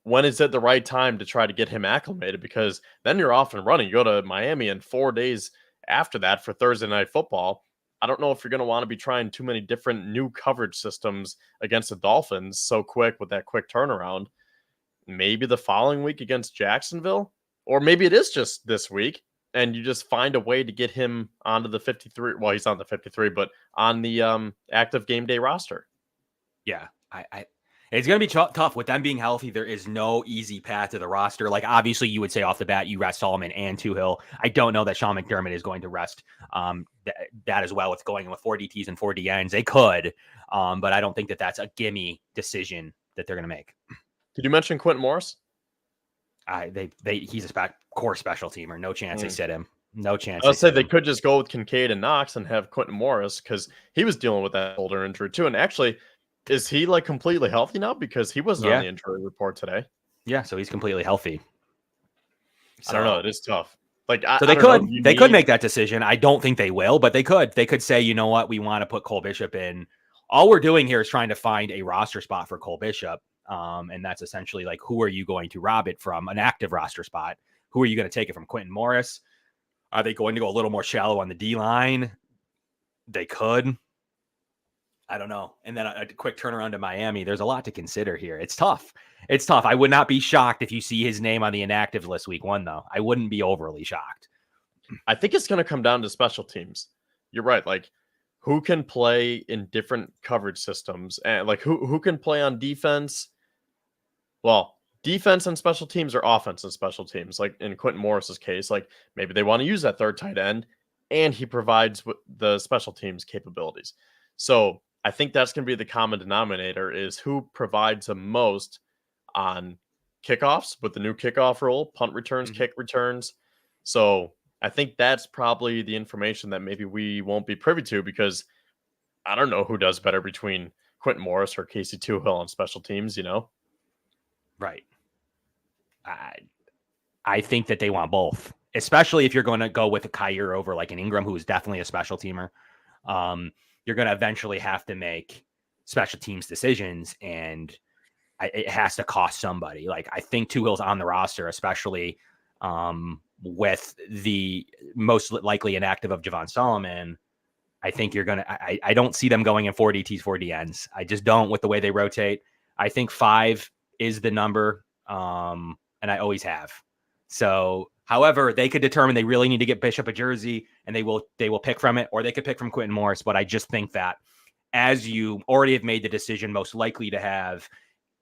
when is it the right time to try to get him acclimated? Because then you're off and running. You go to Miami in 4 days after that for Thursday Night Football. I don't know if you're going to want to be trying too many different new coverage systems against the Dolphins so quick with that quick turnaround. Maybe the following week against Jacksonville, or maybe it is just this week and you just find a way to get him onto the 53. Well, he's on the 53, but on the active game day roster. Yeah, it's going to be tough with them being healthy. There is no easy path to the roster. Like obviously you would say off the bat, you rest Solomon and Tuhill. I don't know that Sean McDermott is going to rest that as well. It's going with 4 DTs and 4 DNs. They could, but I don't think that that's a gimme decision that they're going to make. Did you mention Quentin Morris? He's a core special teamer. No chance they sit him. No chance. I'll say they could just go with Kincaid and Knox and have Quentin Morris because he was dealing with that shoulder injury too. And actually, is he like completely healthy now? Because he wasn't on the injury report today. Yeah, so he's completely healthy. So, I don't know. It is tough. Like, so they could make that decision. I don't think they will, but they could. They could say, you know what, we want to put Cole Bishop in. All we're doing here is trying to find a roster spot for Cole Bishop. And that's essentially like, who are you going to rob it from? An active roster spot. Who are you going to take it from? Quentin Morris? Are they going to go a little more shallow on the D line? They could. I don't know. And then a quick turnaround to Miami. There's a lot to consider here. It's tough. It's tough. I would not be shocked if you see his name on the inactive list week 1, though. I wouldn't be overly shocked. I think it's going to come down to special teams. You're right. Like, who can play in different coverage systems? And like, who can play on defense? Well, defense and special teams or offense and special teams. Like in Quentin Morris's case, like maybe they want to use that third tight end and he provides the special teams capabilities. So I think that's going to be the common denominator is who provides the most on kickoffs with the new kickoff rule, punt returns, kick returns. So I think that's probably the information that maybe we won't be privy to because I don't know who does better between Quentin Morris or Casey Tuhill on special teams, you know? Right. I think that they want both, especially if you're going to go with a Kyer over like an Ingram, who is definitely a special teamer. You're going to eventually have to make special teams decisions, and it has to cost somebody. Like I think Tuhill's on the roster, especially with the most likely inactive of Javon Solomon. I think you're going to, I don't see them going in 4 DTs, 4 DNs. I just don't with the way they rotate. I think 5 is the number, and I always have. So, however, they could determine they really need to get Bishop a jersey, and they will pick from it, or they could pick from Quentin Morris. But I just think that as you already have made the decision, most likely to have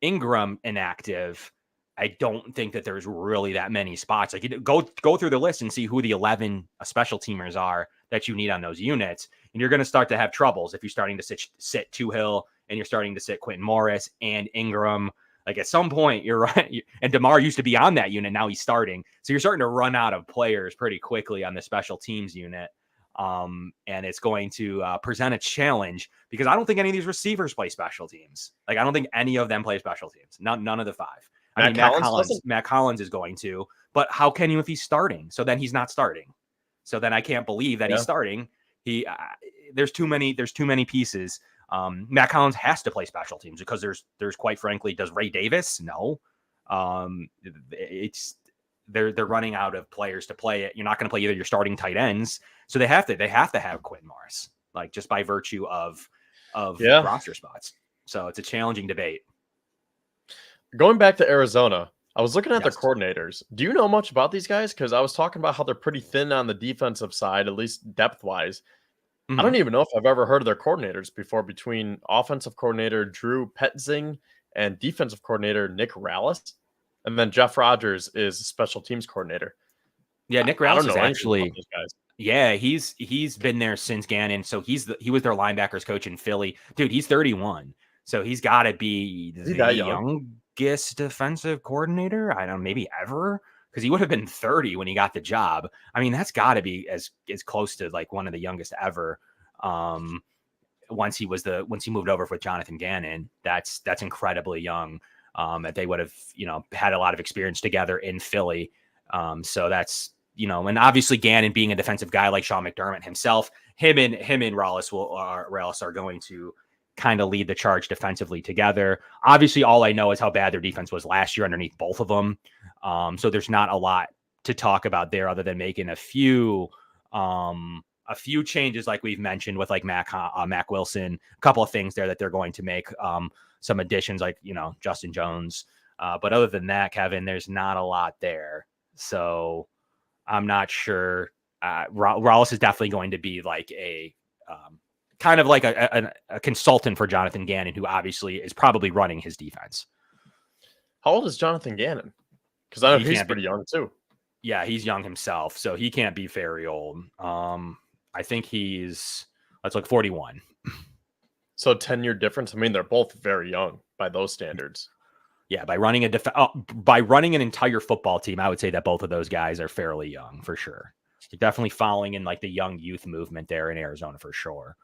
Ingram inactive, I don't think that there's really that many spots. Like you go through the list and see who the 11 special teamers are that you need on those units, and you're going to start to have troubles if you're starting to sit Tuhill and you're starting to sit Quentin Morris and Ingram. Like at some point, you're right. And DeMar used to be on that unit. Now he's starting. So you're starting to run out of players pretty quickly on the special teams unit. And it's going to present a challenge because I don't think any of these receivers play special teams. Like I don't think any of them play special teams. None of the 5. Matt Collins is going to, but how can you if he's starting? So then he's not starting. So then I can't believe that he's starting. There's too many pieces. Matt Collins has to play special teams because there's quite frankly, does Ray Davis? No. they're running out of players to play it. You're not going to play either your starting tight ends, so they have to have Quinn Morris, like just by virtue of roster spots. So it's a challenging debate. Going back to Arizona, I was looking at their Yes. coordinators. Do you know much about these guys? Because I was talking about how they're pretty thin on the defensive side, at least depth-wise. I don't even know if I've ever heard of their coordinators before, between offensive coordinator Drew Petzing and defensive coordinator Nick Rallis. And then Jeff Rogers is special teams coordinator. Yeah, Nick I don't Rallis know is anything actually about those guys. Yeah, he's been there since Gannon. So he was their linebackers coach in Philly. Dude, he's 31. So he's got to be Is he the that young? youngest defensive coordinator, I don't know, maybe ever, because he would have been 30 when he got the job. I mean, that's got to be as close to like one of the youngest ever. Once he moved over with Jonathan Gannon, that's incredibly young. That they would have, had a lot of experience together in Philly. So that's, and obviously Gannon being a defensive guy like Sean McDermott himself, him and Rallis are going to kind of lead the charge defensively together. Obviously, all I know is how bad their defense was last year underneath both of them. So there's not a lot to talk about there other than making a few changes like we've mentioned with like Mac Wilson, a couple of things there that they're going to make, some additions like, Justin Jones. But other than that, Kevin, there's not a lot there. So I'm not sure. Rallis is definitely going to be like a kind of like a consultant for Jonathan Gannon, who obviously is probably running his defense. How old is Jonathan Gannon? Because I know he's pretty young too. Yeah, he's young himself, so he can't be very old. I think he's 41. So 10-year difference. I mean, they're both very young by those standards. Yeah, by running an entire football team, I would say that both of those guys are fairly young for sure. They're definitely following in like the young youth movement there in Arizona for sure.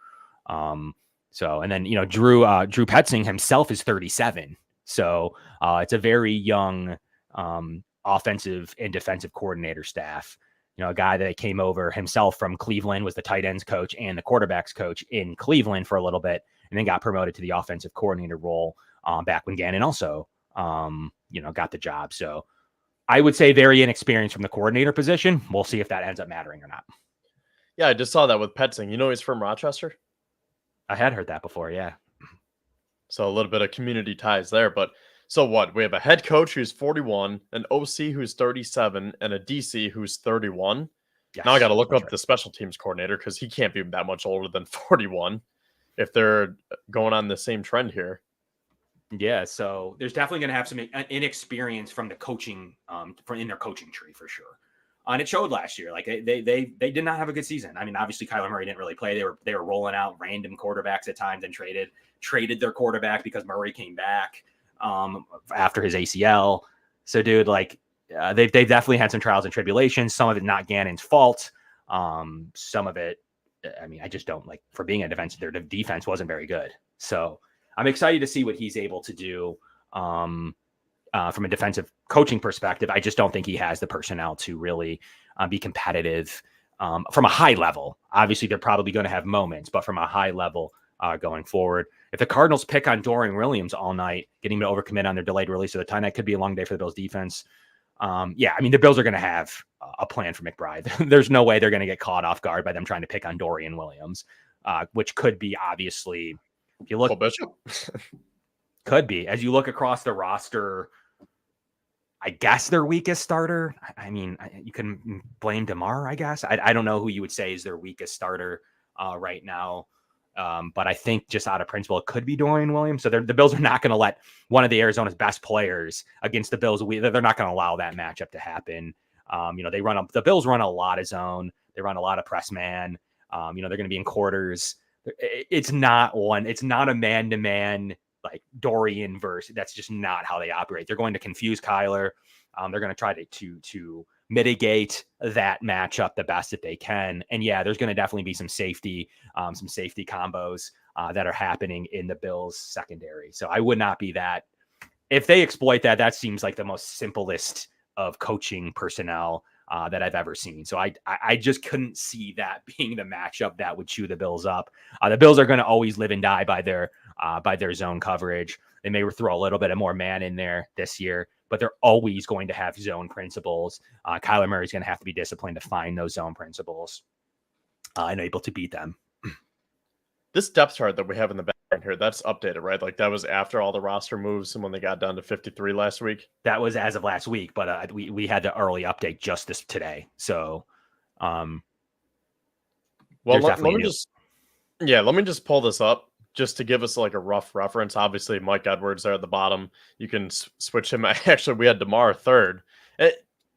So, and then, Drew Petzing himself is 37. So it's a very young offensive and defensive coordinator staff. A guy that came over himself from Cleveland, was the tight ends coach and the quarterbacks coach in Cleveland for a little bit, and then got promoted to the offensive coordinator role back when Gannon also got the job. So I would say very inexperienced from the coordinator position. We'll see if that ends up mattering or not. Yeah, I just saw that with Petzing. He's from Rochester? I had heard that before, yeah. So a little bit of community ties there. But so what? We have a head coach who's 41, an OC who's 37, and a DC who's 31. Yes, now I got to look up the special teams coordinator because he can't be that much older than 41 if they're going on the same trend here. Yeah, so there's definitely going to have some inexperience from the coaching, in their coaching tree for sure. And it showed last year. Like they did not have a good season. I mean, obviously Kyler Murray didn't really play. They were rolling out random quarterbacks at times and traded their quarterback because Murray came back after his ACL. So, dude, like they've definitely had some trials and tribulations. Some of it not Gannon's fault. Some of it, I mean, I just don't like, for being a defense, their defense wasn't very good. So I'm excited to see what he's able to do from a defensive coaching perspective. I just don't think he has the personnel to really be competitive from a high level. Obviously, they're probably going to have moments, but from a high level going forward. If the Cardinals pick on Dorian Williams all night, getting him to overcommit on their delayed release of the time, that could be a long day for the Bills defense. Yeah, I mean, the Bills are going to have a plan for McBride. There's no way they're going to get caught off guard by them trying to pick on Dorian Williams, which could be obviously, if you look, could be, as you look across the roster, I guess their weakest starter. I mean, you can blame DeMar, I guess. I don't know who you would say is their weakest starter right now. But I think just out of principle, it could be Dorian Williams. So the Bills are not going to let one of the Arizona's best players against the Bills. They're not going to allow that matchup to happen. The Bills run a lot of zone. They run a lot of press man. They're going to be in quarters. It's not a man-to-man like Dorian verse. That's just not how they operate. They're going to confuse Kyler. They're going to try to mitigate that matchup the best that they can. And yeah, there's going to definitely be some safety combos that are happening in the Bills secondary. So I would not be if they exploit that seems like the most simplest of coaching personnel that I've ever seen. So I just couldn't see that being the matchup that would chew the Bills up. The Bills are going to always live and die by their zone coverage. They may throw a little bit of more man in there this year, but they're always going to have zone principles. Kyler Murray's going to have to be disciplined to find those zone principles and able to beat them. This depth chart that we have in the background here, that's updated, right? Like that was after all the roster moves and when they got down to 53 last week. That was as of last week, but we had the early update just today. So, well, let me just pull this up just to give us like a rough reference. Obviously, Mike Edwards there at the bottom. You can switch him. Actually, we had DeMar third.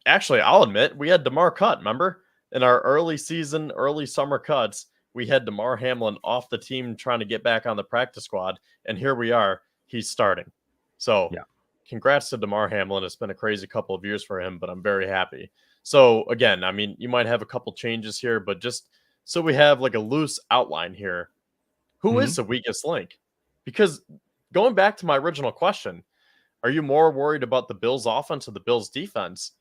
Actually, I'll admit we had DeMar cut. Remember in our early summer cuts. We had DeMar Hamlin off the team trying to get back on the practice squad, and here we are. He's starting. So, Congrats to DeMar Hamlin. It's been a crazy couple of years for him, but I'm very happy. So, again, I mean, you might have a couple changes here, but just so we have like a loose outline here, who is the weakest link? Because going back to my original question, are you more worried about the Bills' offense or the Bills' defense?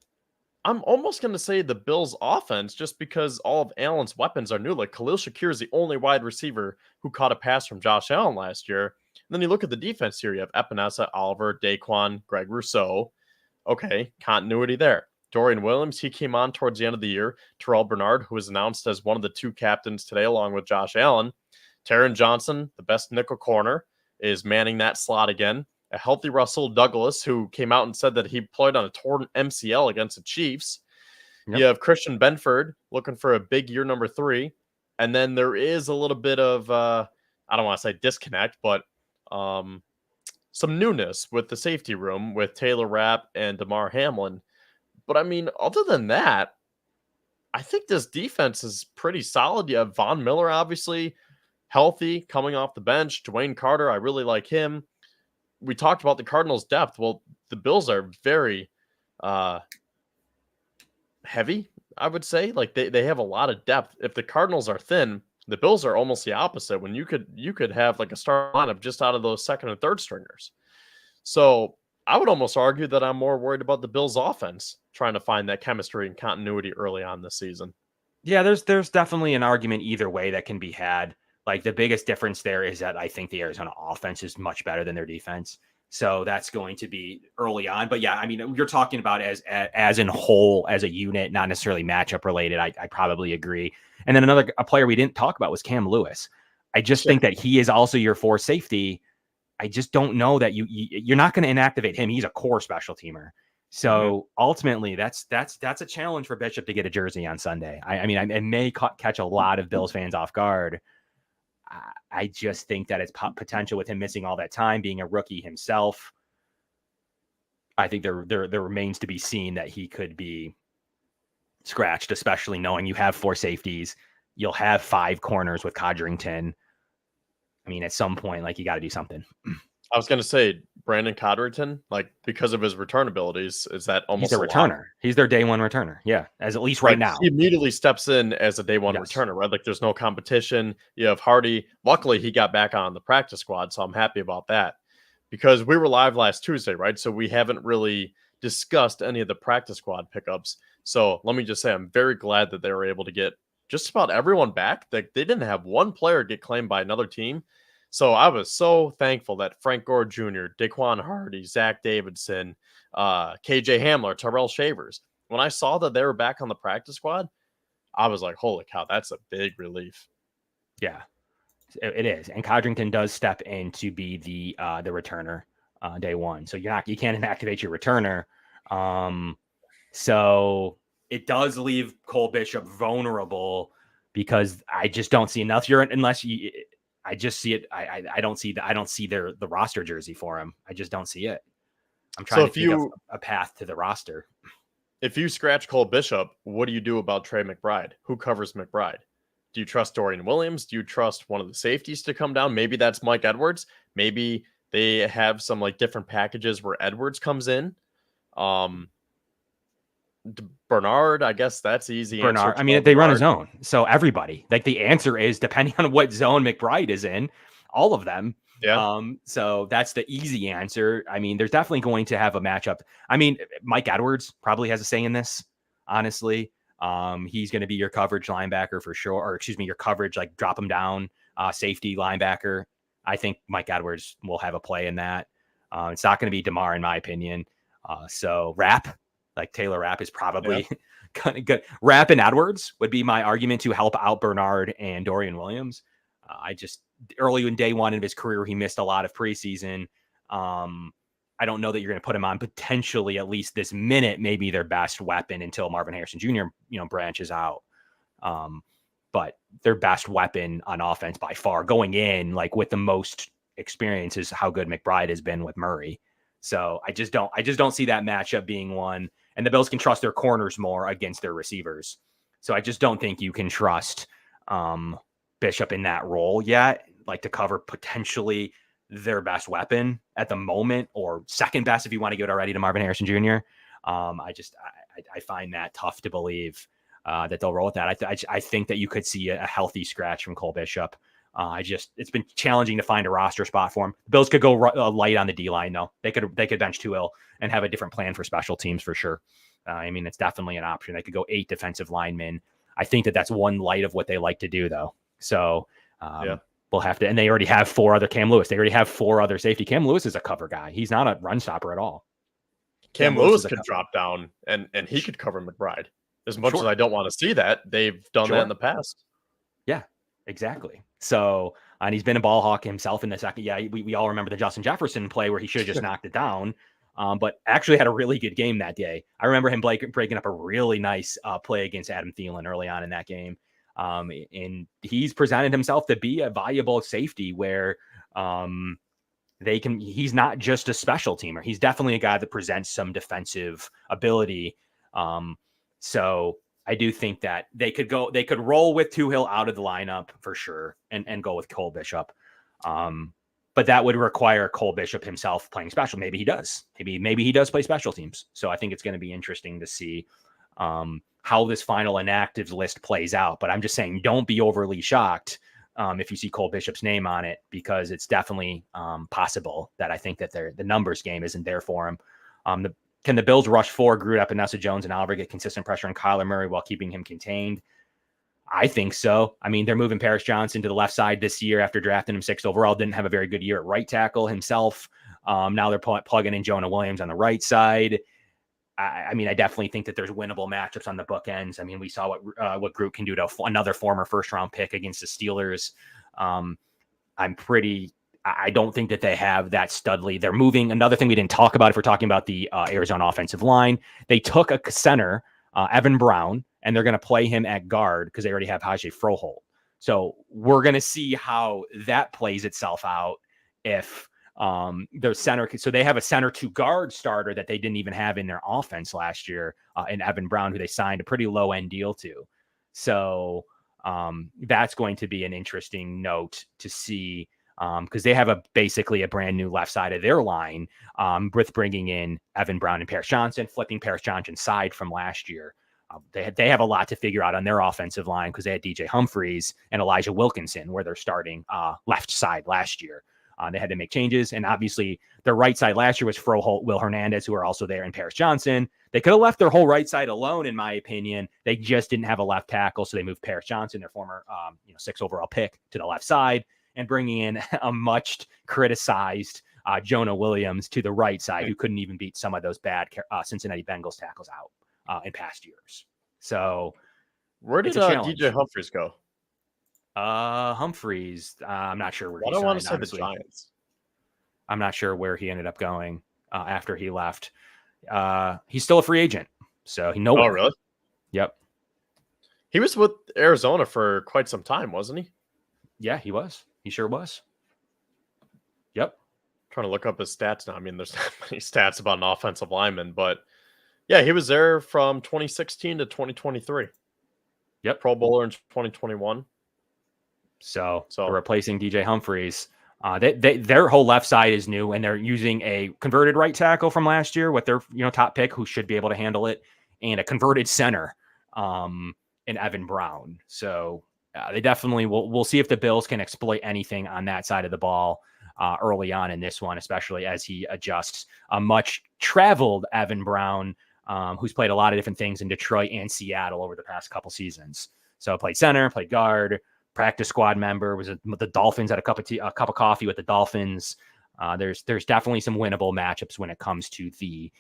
I'm almost going to say the Bills' offense just because all of Allen's weapons are new. Like Khalil Shakir is the only wide receiver who caught a pass from Josh Allen last year. And then you look at the defense here. You have Epinesa, Oliver, Daquan, Greg Rousseau. Okay, continuity there. Dorian Williams, he came on towards the end of the year. Terrell Bernard, who was announced as one of the two captains today along with Josh Allen. Taron Johnson, the best nickel corner, is manning that slot again. A healthy Russell Douglas, who came out and said that he played on a torn MCL against the Chiefs. Yep. You have Christian Benford looking for a big year number 3. And then there is a little bit of, I don't want to say disconnect, but some newness with the safety room with Taylor Rapp and DeMar Hamlin. But I mean, other than that, I think this defense is pretty solid. You have Von Miller, obviously, healthy, coming off the bench. Dwayne Carter, I really like him. We talked about the Cardinals' depth. Well, the Bills are very heavy, I would say. Like they have a lot of depth. If the Cardinals are thin, the Bills are almost the opposite. When you could have like a start lineup just out of those second and third stringers. So I would almost argue that I'm more worried about the Bills' offense trying to find that chemistry and continuity early on this season. Yeah, there's definitely an argument either way that can be had. Like the biggest difference there is that I think the Arizona offense is much better than their defense. So that's going to be early on. But yeah, I mean, you're talking about as in whole, as a unit, not necessarily matchup related. I probably agree. And then a player we didn't talk about was Cam Lewis. I just think that he is also your 4 safety. I just don't know that you're not going to inactivate him. He's a core special teamer. So ultimately, that's a challenge for Bishop to get a jersey on Sunday. I mean, it may catch a lot of Bills fans off guard. I just think that it's potential with him missing all that time, being a rookie himself. I think there remains to be seen that he could be scratched, especially knowing you have 4 safeties. You'll have 5 corners with Codrington. I mean, at some point, like, you got to do something. I was going to say Brandon Codrington, like, because of his return abilities, is that almost he's a returner? He's their day one returner. Yeah, as at least right now. He immediately steps in as a day one returner, right? Like, there's no competition. You have Hardy. Luckily, he got back on the practice squad, so I'm happy about that. Because we were live last Tuesday, right? So we haven't really discussed any of the practice squad pickups. So let me just say, I'm very glad that they were able to get just about everyone back. They didn't have one player get claimed by another team. So I was so thankful that Frank Gore Jr., Daquan Hardy, Zach Davidson, KJ Hamler, Terrell Shavers, when I saw that they were back on the practice squad, I was like, holy cow, that's a big relief. Yeah, it is. And Codrington does step in to be the returner day one. So you can't inactivate your returner. So it does leave Cole Bishop vulnerable because I just don't see enough. I just see it. I don't see the roster jersey for him. I just don't see it. I'm trying to think of a path to the roster. If you scratch Cole Bishop, what do you do about Trey McBride? Who covers McBride? Do you trust Dorian Williams? Do you trust one of the safeties to come down? Maybe that's Mike Edwards. Maybe they have some like different packages where Edwards comes in. Bernard, I guess that's easy. Bernard, I mean, they run a zone. So everybody, like, the answer is depending on what zone McBride is in, all of them. Yeah. So that's the easy answer. I mean, there's definitely going to have a matchup. I mean, Mike Edwards probably has a say in this. honestly. He's going to be your coverage linebacker for sure, or excuse me, your coverage, like drop him down, safety linebacker. I think Mike Edwards will have a play in that. It's not going to be DeMar, in my opinion. So Rapp, like Taylor Rapp, is probably kind of good. Rapp and Edwards would be my argument to help out Bernard and Dorian Williams. I just early in day one of his career, he missed a lot of preseason. I don't know that you're going to put him on potentially at least this minute, maybe their best weapon until Marvin Harrison Jr. Branches out. But their best weapon on offense by far going in, like with the most experience, is how good McBride has been with Murray. So I just don't see that matchup being one. And the Bills can trust their corners more against their receivers. So I just don't think you can trust Bishop in that role yet, like to cover potentially their best weapon at the moment, or second best if you want to give it already to Marvin Harrison Jr. I find that tough to believe that they'll roll with that. I think that you could see a healthy scratch from Cole Bishop. It's been challenging to find a roster spot for him. The Bills could go light on the D line though. They could bench 2-0 and have a different plan for special teams for sure. It's definitely an option. They could go 8 defensive linemen. I think that's one light of what they like to do though. So we'll have to, and they already have 4 other Cam Lewis. They already have 4 other safety. Cam Lewis is a cover guy. He's not a run stopper at all. Cam Lewis could drop down and he could cover McBride. As much as I don't want to see that, they've done that in the past. Yeah, exactly. So, and he's been a ball hawk himself in the second. Yeah, we all remember the Justin Jefferson play where he should have just knocked it down, but actually had a really good game that day. I remember him breaking up a really nice play against Adam Thielen early on in that game. And he's presented himself to be a valuable safety where he's not just a special teamer. He's definitely a guy that presents some defensive ability. So I do think that they could roll with Tuhill out of the lineup for sure and go with Cole Bishop. But that would require Cole Bishop himself playing special. Maybe he does. Maybe he does play special teams. So I think it's going to be interesting to see how this final inactives list plays out. But I'm just saying, don't be overly shocked if you see Cole Bishop's name on it, because it's definitely possible that I think that the numbers game isn't there for him. Can the Bills rush 4 Grudap, Nessa Jones, and Oliver get consistent pressure on Kyler Murray while keeping him contained? I think so. They're moving Paris Johnson to the left side this year after drafting him 6th overall. Didn't have a very good year at right tackle himself. Now they're plugging in Jonah Williams on the right side. I definitely think that there's winnable matchups on the bookends. We saw what Groot can do to another former first-round pick against the Steelers. I don't think that they have that studly. They're moving. Another thing we didn't talk about, if we're talking about the Arizona offensive line, they took a center, Evan Brown, and they're going to play him at guard because they already have Hajj Froholt. So we're going to see how that plays itself out if their center. So they have a center to guard starter that they didn't even have in their offense last year, in Evan Brown, who they signed a pretty low end deal to. So that's going to be an interesting note to see. Because they have basically a brand new left side of their line with bringing in Evan Brown and Paris Johnson, flipping Paris Johnson's side from last year. They have a lot to figure out on their offensive line because they had DJ Humphreys and Elijah Wilkinson where they're starting left side last year. They had to make changes, and obviously their right side last year was Froholt, Will Hernandez, who are also there, and Paris Johnson. They could have left their whole right side alone, in my opinion. They just didn't have a left tackle, so they moved Paris Johnson, their former 6th overall pick, to the left side, and bringing in a much criticized Jonah Williams to the right side, who couldn't even beat some of those bad Cincinnati Bengals tackles out in past years. So where did DJ Humphreys go? Humphreys, I'm not sure where he signed. I don't want to say the Giants. I'm not sure where he ended up going after he left. He's still a free agent, so he nowhere. Oh, really? Yep. He was with Arizona for quite some time, wasn't he? Yeah, he was. He sure was. Yep. Trying to look up his stats now. There's not many stats about an offensive lineman, but yeah, he was there from 2016 to 2023. Yep. Pro Bowler in 2021. So replacing DJ Humphreys. Their whole left side is new, and they're using a converted right tackle from last year with their top pick, who should be able to handle it, and a converted center in Evan Brown. So they definitely we'll see if the Bills can exploit anything on that side of the ball early on in this one, especially as he adjusts a much traveled Evan Brown who's played a lot of different things in Detroit and Seattle over the past couple seasons. So played center, played guard, practice squad member, was with the Dolphins, had a cup of coffee with the Dolphins. There's definitely some winnable matchups when it comes to the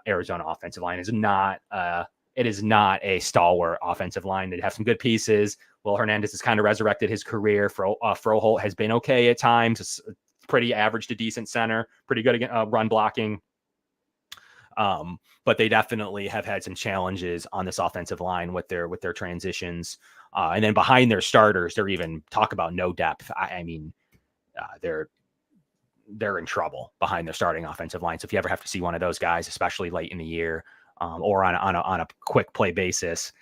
Arizona offensive line. It is not a stalwart offensive line. They have some good pieces. Will Hernandez has kind of resurrected his career. Froholt has been okay at times. It's pretty average to decent center, pretty good against run blocking. But they definitely have had some challenges on this offensive line with their transitions. And then behind their starters, they're even talk about no depth. I mean, they're in trouble behind their starting offensive line. So if you ever have to see one of those guys, especially late in the year, or on a quick play basis,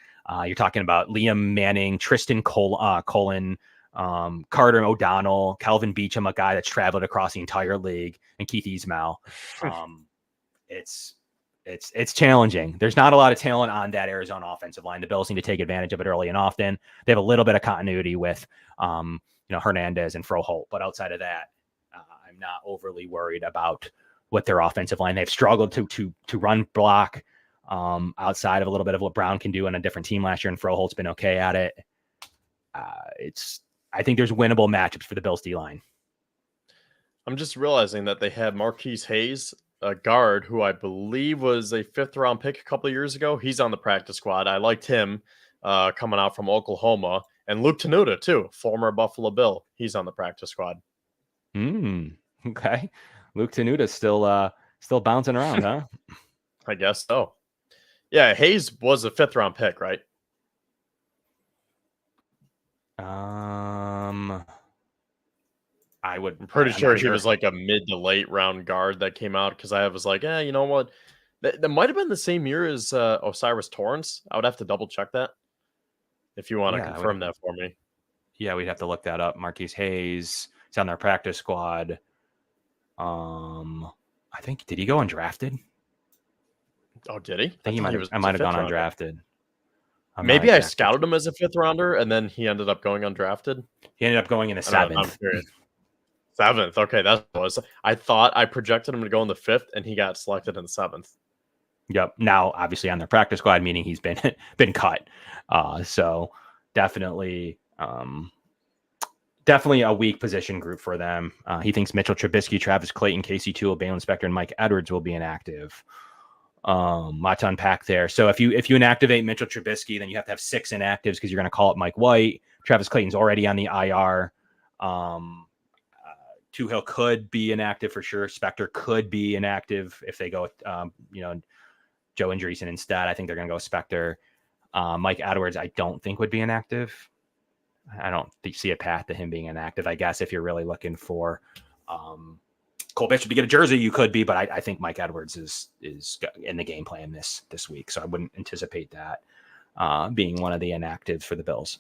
you're talking about Liam Manning, Tristan Colin, Carter O'Donnell, Kelvin Beachum, a guy that's traveled across the entire league, and Keith Ismail. It's challenging. There's not a lot of talent on that Arizona offensive line. The Bills need to take advantage of it early and often. They have a little bit of continuity with, Hernandez and Froholt, but outside of that, I'm not overly worried about what their offensive line. They've struggled to run block outside of a little bit of what Brown can do on a different team last year, and Froholt's been okay at it. I think there's winnable matchups for the Bills D line. I'm just realizing that they have Marquise Hayes, a guard who I believe was a 5th-round pick a couple of years ago. He's on the practice squad. I liked him coming out from Oklahoma. And Luke Tenuta, too, former Buffalo Bill. He's on the practice squad. Okay. Luke Tenuta still bouncing around, huh? I guess so. Yeah, Hayes was a 5th-round pick, right? I'm pretty sure he was like a mid to late round guard that came out, because I was like, you know what? That might have been the same year as Osiris Torrance. I would have to double check that if you want to confirm that for me. Yeah, we'd have to look that up. Marquise Hayes is on their practice squad. I think, did he go undrafted? Oh, did he? I think I might have gone undrafted. Maybe I scouted him as a 5th rounder, and then he ended up going undrafted. He ended up going in the 7th. I'm curious. 7th. Okay, that was. I thought I projected him to go in the 5th, and he got selected in the 7th. Yep. Now, obviously, on their practice squad, meaning he's been cut. So definitely a weak position group for them. He thinks Mitchell Trubisky, Travis Clayton, Casey Toole, Balen Spector, and Mike Edwards will be inactive. Lot to unpack there. So if you inactivate Mitchell Trubisky, then you have to have 6 inactives because you're going to call up Mike White. Travis Clayton's already on the IR. Tuhill could be inactive for sure. Spector could be inactive if they go with, Joe Andreessen instead. I think they're going to go Spector. Mike Edwards, I don't think would be inactive. I don't see a path to him being inactive. I guess if you're really looking for Cole Bishop to get a jersey, you could be, but I think Mike Edwards is in the game plan this week, so I wouldn't anticipate that being one of the inactives for the Bills.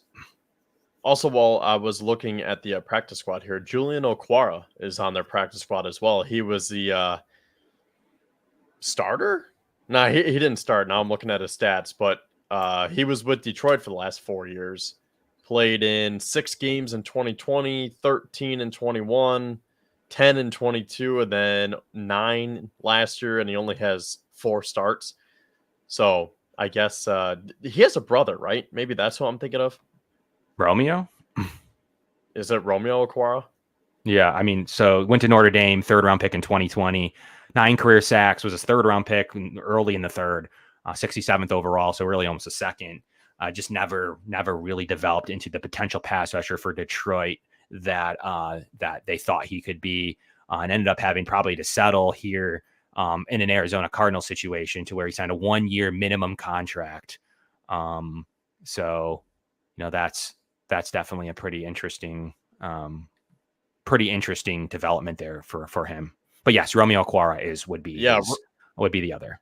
Also, while I was looking at the practice squad here, Julian Okwara is on their practice squad as well. He was the starter? No, he didn't start. Now I'm looking at his stats, but he was with Detroit for the last 4 years. Played in 6 games in 2020, 13 in 21, 10 in 22, and then 9 last year, and he only has 4 starts. So I guess he has a brother, right? Maybe that's what I'm thinking of. Romeo? Is it Romeo Okwara? Yeah, I mean, so went to Notre Dame, 3rd-round pick in 2020, 9 career sacks, was his 3rd-round pick early in the 3rd, 67th overall, so really almost a 2nd. Just never really developed into the potential pass rusher for Detroit that they thought he could be, and ended up having probably to settle here in an Arizona Cardinals situation to where he signed a 1-year minimum contract. So, that's definitely a pretty interesting development there for him. But yes, Romeo Okwara would be the other.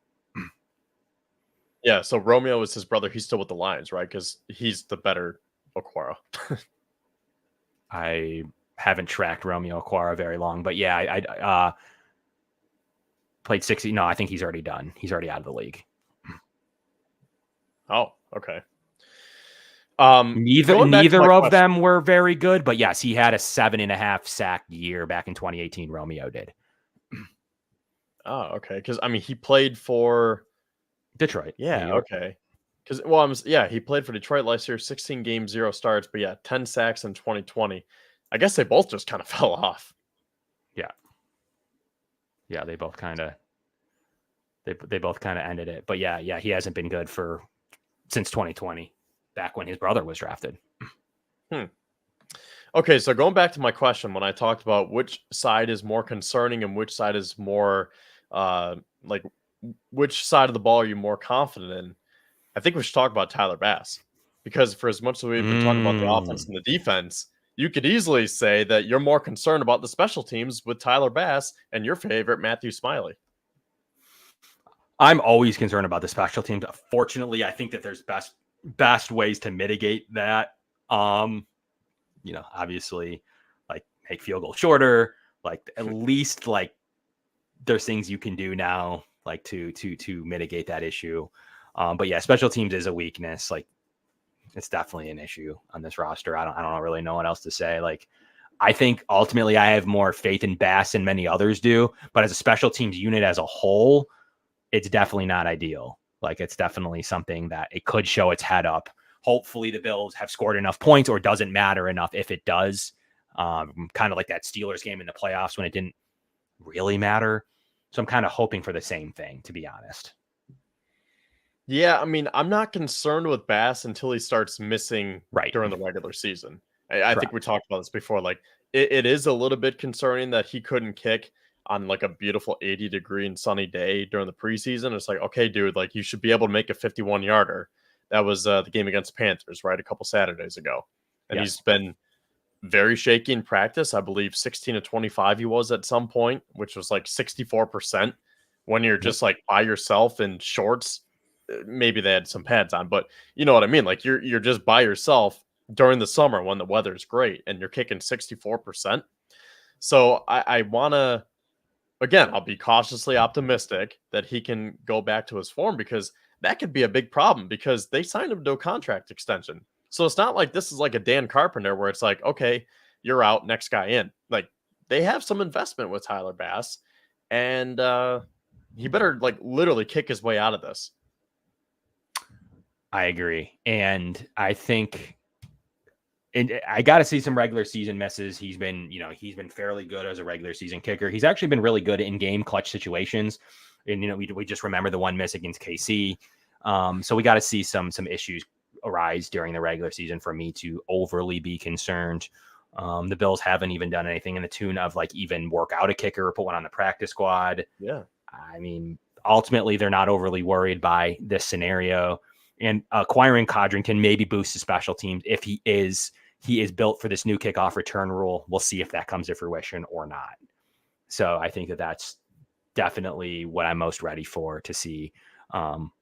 Yeah, so Romeo is his brother. He's still with the Lions, right? Because he's the better Okwara. I haven't tracked Romeo Okwara very long, but yeah, I played 60. No, I think he's already done. He's already out of the league. Oh, okay. Neither of them were very good, but yes, he had a 7.5 sack year back in 2018. Romeo did. Oh, okay. Because I mean, he played for Detroit. Yeah, You're okay. Because he played for Detroit last year, 16 games, 0 starts, but yeah, 10 sacks in 2020. I guess they both just kind of fell off. yeah. Yeah, they both kind of ended it. But yeah, he hasn't been good since 2020, back when his brother was drafted. Hmm. Okay, so going back to my question when I talked about which side is more concerning and which side is more like which side of the ball are you more confident in? I think we should talk about Tyler Bass. Because for as much as we've been talking about the offense and the defense, you could easily say that you're more concerned about the special teams with Tyler Bass and your favorite Matthew Smiley. I'm always concerned about the special teams. Fortunately, I think that there's best ways to mitigate that. Obviously, like make field goal shorter, like at least like there's things you can do now, like to mitigate that issue. But yeah, special teams is a weakness. Like it's definitely an issue on this roster. I don't really know what else to say. Like I think ultimately I have more faith in Bass than many others do, but as a special teams unit as a whole, it's definitely not ideal. Like it's definitely something that it could show its head up. Hopefully the Bills have scored enough points, or doesn't matter enough if it does. Kind of like that Steelers game in the playoffs when it didn't really matter. So I'm kind of hoping for the same thing, to be honest. Yeah, I mean, I'm not concerned with Bass until he starts missing Right. during the regular season. I think Correct. we talked about this before. Like, it is a little bit concerning that he couldn't kick on like a beautiful 80-degree and sunny day during the preseason. It's like, okay, dude, like you should be able to make a 51-yarder. That was the game against Panthers, right? A couple Saturdays ago. And Yes. he's been very shaky in practice. I believe 16 to 25 he was at some point, which was like 64% when you're just like by yourself in shorts. Maybe they had some pads on, but you know what I mean? Like you're just by yourself during the summer when the weather's great and you're kicking 64%. So I want to, again, I'll be cautiously optimistic that he can go back to his form, because that could be a big problem because they signed him to a contract extension. So it's not like this is like a Dan Carpenter where it's like, okay, you're out, next guy in. Like they have some investment with Tyler Bass, and he better like literally kick his way out of this. I agree. And I think I got to see some regular season misses. He's been fairly good as a regular season kicker. He's actually been really good in game clutch situations. And, we just remember the one miss against KC. So we got to see some issues arise during the regular season for me to overly be concerned. The Bills haven't even done anything in the tune of like even work out a kicker or put one on the practice squad. Yeah. I mean, ultimately, they're not overly worried by this scenario. And acquiring Codrington maybe boosts the special teams if he is built for this new kickoff return rule. We'll see if that comes to fruition or not. So I think that's definitely what I'm most ready for to see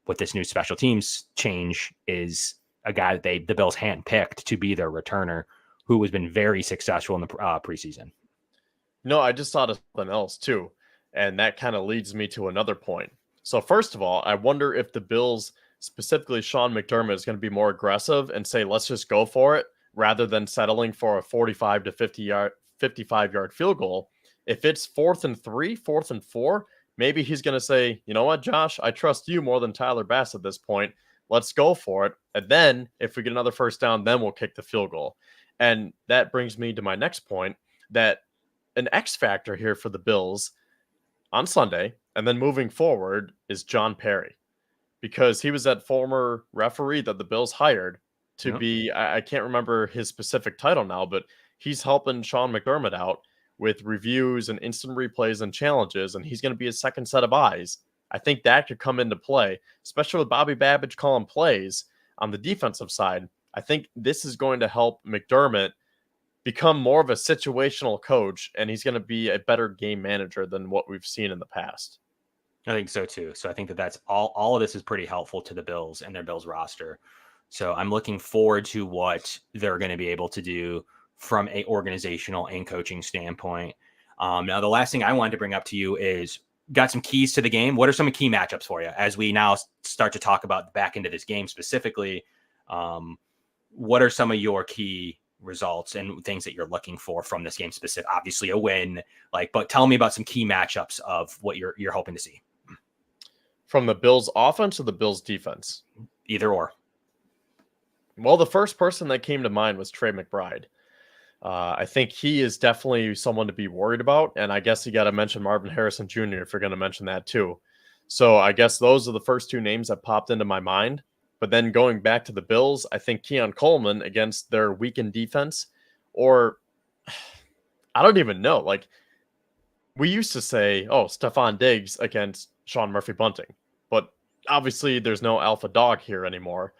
with this new special teams change, is a guy that the Bills handpicked to be their returner, who has been very successful in the preseason. No, I just thought of something else too. And that kind of leads me to another point. So first of all, I wonder if the Bills, specifically Sean McDermott, is going to be more aggressive and say, let's just go for it, rather than settling for a 45 to 55-yard field goal. If it's 4th and 3, 4th and 4, maybe he's going to say, you know what, Josh, I trust you more than Tyler Bass at this point. Let's go for it. And then if we get another first down, then we'll kick the field goal. And that brings me to my next point, that an X factor here for the Bills on Sunday and then moving forward is John Perry, because he was that former referee that the Bills hired to be, I can't remember his specific title now, but he's helping Sean McDermott out with reviews and instant replays and challenges, and he's going to be a second set of eyes. I think that could come into play, especially with Bobby Babbage calling plays on the defensive side. I think this is going to help McDermott become more of a situational coach, and he's going to be a better game manager than what we've seen in the past. I think so too. So I think that's all of this is pretty helpful to the Bills and their Bills roster. So I'm looking forward to what they're going to be able to do from a organizational and coaching standpoint. Now, the last thing I wanted to bring up to you is got some keys to the game. What are some key matchups for you as we now start to talk about the back end of this game specifically? What are some of your key results and things that you're looking for from this game specific? Obviously a win, but tell me about some key matchups of what you're hoping to see. From the Bills offense or the Bills defense? Either or. Well, the first person that came to mind was Trey McBride. I think he is definitely someone to be worried about. And I guess you got to mention Marvin Harrison Jr. if you're going to mention that too. So I guess those are the first two names that popped into my mind. But then going back to the Bills, I think Keon Coleman against their weakened defense, or I don't even know. Like, we used to say, oh, Stephon Diggs against Sean Murphy Bunting. But obviously there's no alpha dog here anymore.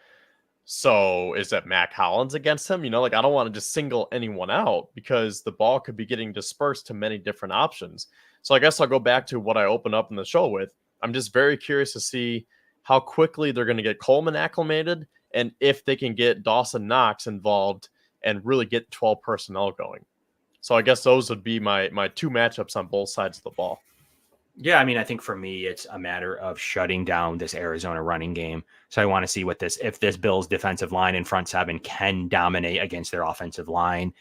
So is it Mac Hollins against him? Like, I don't want to just single anyone out because the ball could be getting dispersed to many different options. So I guess I'll go back to what I opened up in the show with. I'm just very curious to see how quickly they're going to get Coleman acclimated and if they can get Dawson Knox involved and really get 12 personnel going. So I guess those would be my two matchups on both sides of the ball. Yeah, I mean, I think for me, it's a matter of shutting down this Arizona running game. So I want to see if this Bills defensive line in front seven can dominate against their offensive line.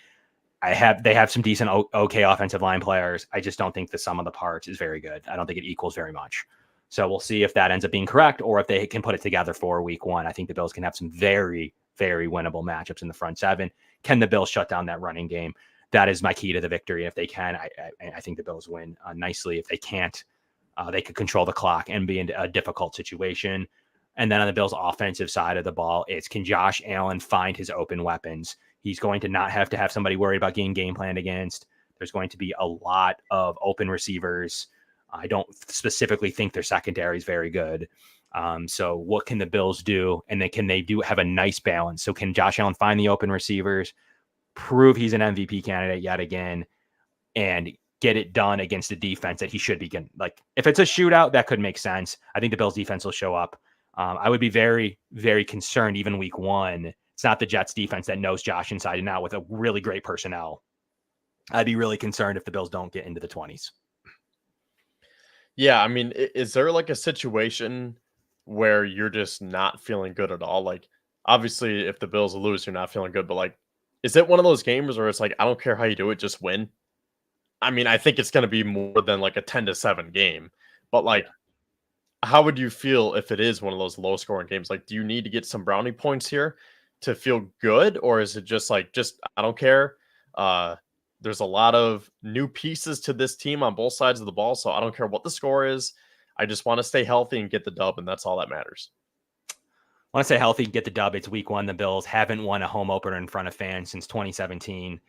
They have some decent, okay offensive line players. I just don't think the sum of the parts is very good. I don't think it equals very much. So we'll see if that ends up being correct or if they can put it together for week one. I think the Bills can have some very, very winnable matchups in the front seven. Can the Bills shut down that running game? That is my key to the victory. If they can, I think the Bills win nicely. If they can't, they could control the clock and be in a difficult situation. And then on the Bills' offensive side of the ball, it's can Josh Allen find his open weapons? He's going to not have to have somebody worried about getting game planned against. There's going to be a lot of open receivers. I don't specifically think their secondary is very good. So what can the Bills do? And then can they have a nice balance? So can Josh Allen find the open receivers, prove he's an MVP candidate yet again, and get it done against a defense that he should be getting? Like, if it's a shootout, that could make sense. I think the Bills defense will show up. I would be very, very concerned even week one. It's not the Jets defense that knows Josh inside and out with a really great personnel. I'd be really concerned if the Bills don't get into the 20s. Yeah, I mean, is there like a situation where you're just not feeling good at all? Like, obviously, if the Bills lose, you're not feeling good, but like, is it one of those games where it's like, I don't care how you do it, just win? I mean, I think it's going to be more than like a 10-7 game, but like, how would you feel if it is one of those low scoring games? Like, do you need to get some brownie points here to feel good? Or is it just like, I don't care. There's a lot of new pieces to this team on both sides of the ball. So I don't care what the score is. I just want to stay healthy and get the dub. And that's all that matters. I want to say healthy, get the dub. It's week one. The Bills haven't won a home opener in front of fans since 2017.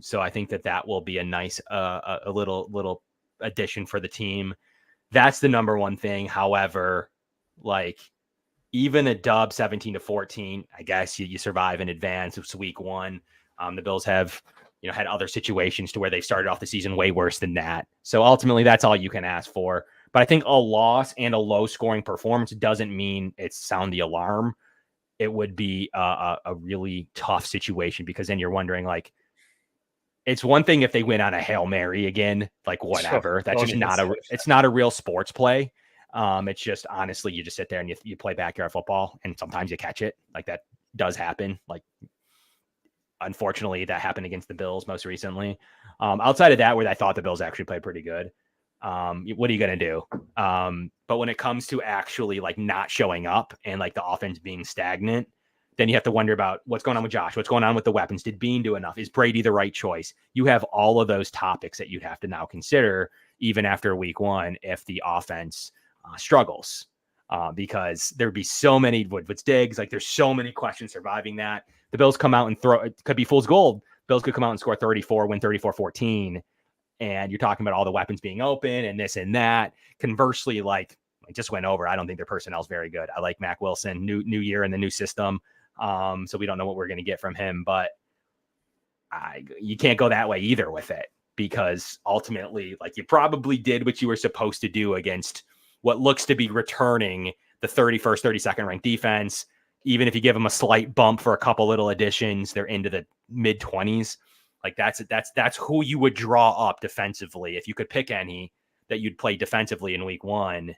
So I think that will be a nice, a little addition for the team. That's the number one thing. However, like, even a dub 17-14, I guess you survive in advance. It's week one. The Bills have, had other situations to where they started off the season way worse than that. So ultimately that's all you can ask for. But I think a loss and a low scoring performance doesn't mean it's sound the alarm. It would be a really tough situation, because then you're wondering, like, it's one thing if they win on a Hail Mary again, like whatever. That's just it's not a real sports play. It's just, honestly, you just sit there and you play backyard football, and sometimes you catch it. Like, that does happen. Like, unfortunately, that happened against the Bills most recently. Outside of that, where I thought the Bills actually played pretty good. What are you going to do? But when it comes to actually, like, not showing up and, like, the offense being stagnant, then you have to wonder about what's going on with Josh, what's going on with the weapons. Did Bean do enough? Is Brady the right choice? You have all of those topics that you'd have to now consider, even after week one, if the offense struggles, because there'd be so many Woodward's digs. Like, there's so many questions surviving that. The Bills come out and throw, it could be fool's gold. Bills could come out and score 34, win 34-14. And you're talking about all the weapons being open and this and that. Conversely, like, I just went over, I don't think their personnel is very good. I like Mac Wilson, new year in the new system. So we don't know what we're going to get from him, but you can't go that way either with it, because ultimately, like, you probably did what you were supposed to do against what looks to be returning the 31st, 32nd ranked defense. Even if you give them a slight bump for a couple little additions, they're into the mid 20s. Like, that's who you would draw up defensively. If you could pick any that you'd play defensively in week one,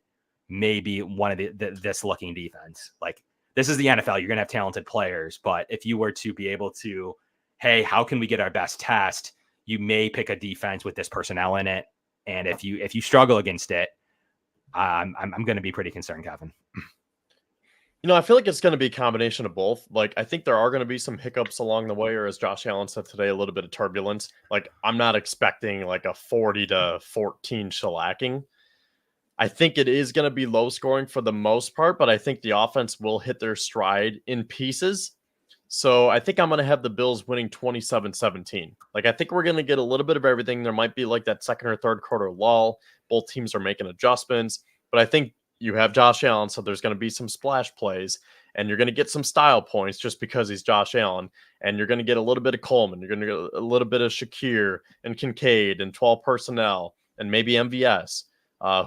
maybe one of this looking defense. Like, this is the NFL. You're going to have talented players, but if you were to be able to, hey, how can we get our best test? You may pick a defense with this personnel in it. And if you struggle against it, I'm going to be pretty concerned, Kevin. I feel like it's going to be a combination of both. Like, I think there are going to be some hiccups along the way, or as Josh Allen said today, a little bit of turbulence. Like, I'm not expecting like a 40-14 shellacking. I think it is going to be low scoring for the most part, but I think the offense will hit their stride in pieces. So I think I'm going to have the Bills winning 27-17. Like, I think we're going to get a little bit of everything. There might be like that second or third quarter lull. Both teams are making adjustments, but I think you have Josh Allen, so there's going to be some splash plays, and you're going to get some style points just because he's Josh Allen, and you're going to get a little bit of Coleman. You're going to get a little bit of Shakir and Kincaid and 12 personnel and maybe MVS.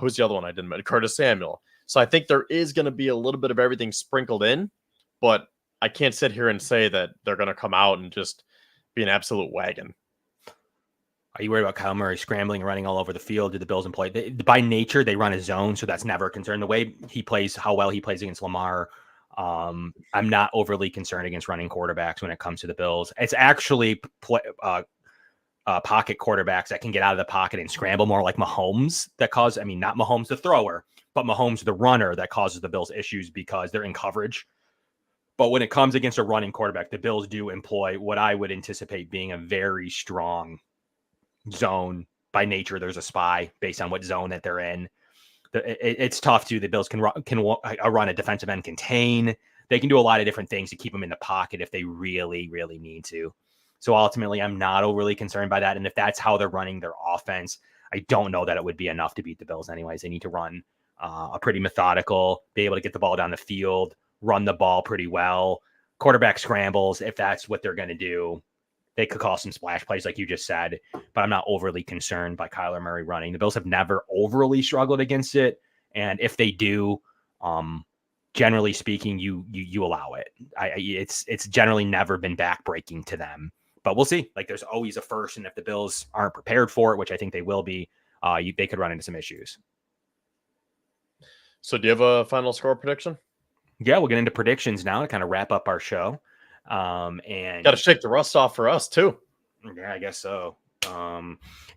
Who's the other one I didn't mention? Curtis Samuel. So I think there is going to be a little bit of everything sprinkled in, but I can't sit here and say that they're going to come out and just be an absolute wagon. Are you worried about Kyle Murray scrambling, running all over the field? Do the Bills employ? By nature, they run a zone, so that's never a concern. The way he plays, how well he plays against Lamar, I'm not overly concerned against running quarterbacks when it comes to the Bills. It's actually pocket quarterbacks that can get out of the pocket and scramble more, like Mahomes, that cause, I mean, not Mahomes the thrower, but Mahomes the runner, that causes the Bills issues because they're in coverage. But when it comes against a running quarterback, the Bills do employ what I would anticipate being a very strong zone. By nature, there's a spy based on what zone that they're in. It's tough too. The Bills can run a defensive end contain. They can do a lot of different things to keep them in the pocket if they really, really need to. So ultimately, I'm not overly concerned by that. And if that's how they're running their offense, I don't know that it would be enough to beat the Bills anyways. They need to run a pretty methodical, be able to get the ball down the field, run the ball pretty well. Quarterback scrambles, if that's what they're going to do, they could call some splash plays like you just said, but I'm not overly concerned by Kyler Murray running. The Bills have never overly struggled against it. And if they do, generally speaking, you allow it. It's generally never been backbreaking to them. But we'll see. Like, there's always a first, and if the Bills aren't prepared for it, which I think they will be, they could run into some issues. So do you have a final score prediction? Yeah, we'll get into predictions now to kind of wrap up our show. And got to shake the rust off for us too. Yeah, I guess so.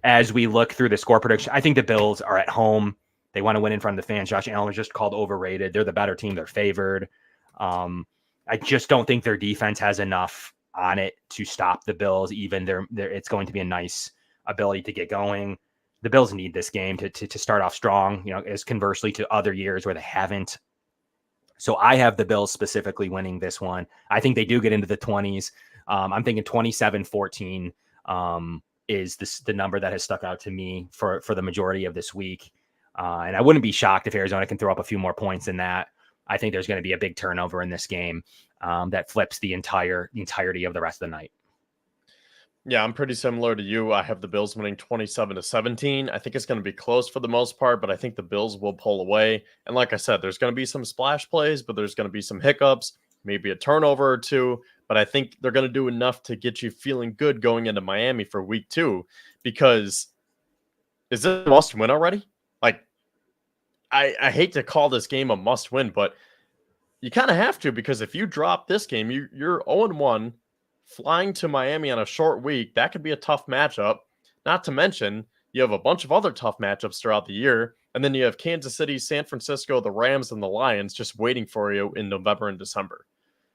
As we look through the score prediction, I think the Bills are at home. They want to win in front of the fans. Josh Allen was just called overrated. They're the better team. They're favored. I just don't think their defense has enough on it to stop the Bills. Even it's going to be a nice ability to get going. The Bills need this game to start off strong, as conversely to other years where they haven't. So I have the Bills specifically winning this one. I think they do get into the 20s. I'm thinking 27-14 is the number that has stuck out to me for the majority of this week. And I wouldn't be shocked if Arizona can throw up a few more points than that. I think there's going to be a big turnover in this game that flips the entirety of the rest of the night. Yeah, I'm pretty similar to you. I have the Bills winning 27-17. I think it's going to be close for the most part, but I think the Bills will pull away. And like I said, there's going to be some splash plays, but there's going to be some hiccups, maybe a turnover or two. But I think they're going to do enough to get you feeling good going into Miami for week 2. Because is it a must win already? Like, I hate to call this game a must win, but you kind of have to, because if you drop this game, you're 0-1. Flying to Miami on a short week, that could be a tough matchup. Not to mention, you have a bunch of other tough matchups throughout the year. And then you have Kansas City, San Francisco, the Rams, and the Lions just waiting for you in November and December.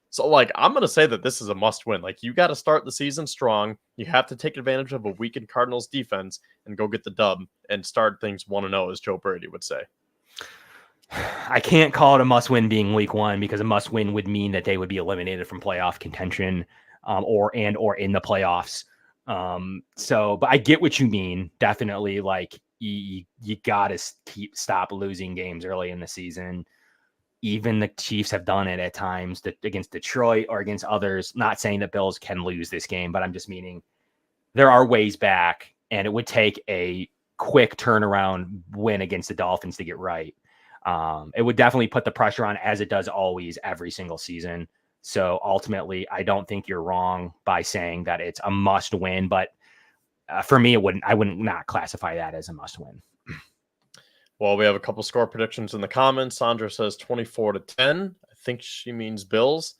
So, like, I'm going to say that this is a must win. Like, you got to start the season strong. You have to take advantage of a weakened Cardinals defense and go get the dub and start things 1-0, as Joe Brady would say. I can't call it a must win being week 1, because a must win would mean that they would be eliminated from playoff contention. Or in the playoffs. But I get what you mean. Definitely, like, you gotta stop losing games early in the season. Even the Chiefs have done it at times against Detroit or against others. Not saying that Bills can lose this game, but I'm just meaning there are ways back, and it would take a quick turnaround win against the Dolphins to get right. It would definitely put the pressure on, as it does always every single season. So ultimately, I don't think you're wrong by saying that it's a must win, but for me, I wouldn't not classify that as a must win. Well, we have a couple score predictions in the comments. Sandra says 24-10. I think she means Bills.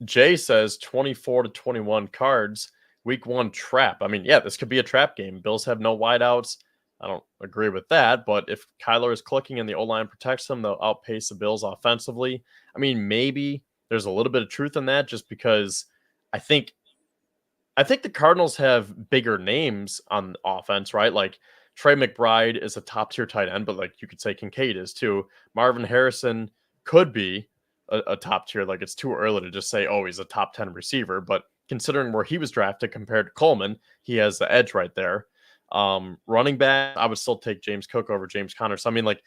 Jay says 24-21 Cards. Week 1 trap. I mean, yeah, this could be a trap game. Bills have no wideouts. I don't agree with that. But if Kyler is clicking and the O-line protects them, they'll outpace the Bills offensively. I mean, maybe there's a little bit of truth in that, just because I think the Cardinals have bigger names on offense, right? Like Trey McBride is a top tier tight end, but like you could say Kincaid is too. Marvin Harrison could be a top tier. Like it's too early to just say, oh, he's a top 10 receiver. But considering where he was drafted compared to Coleman, he has the edge right there. Running back, I would still take James Cook over James Conner. So I mean, like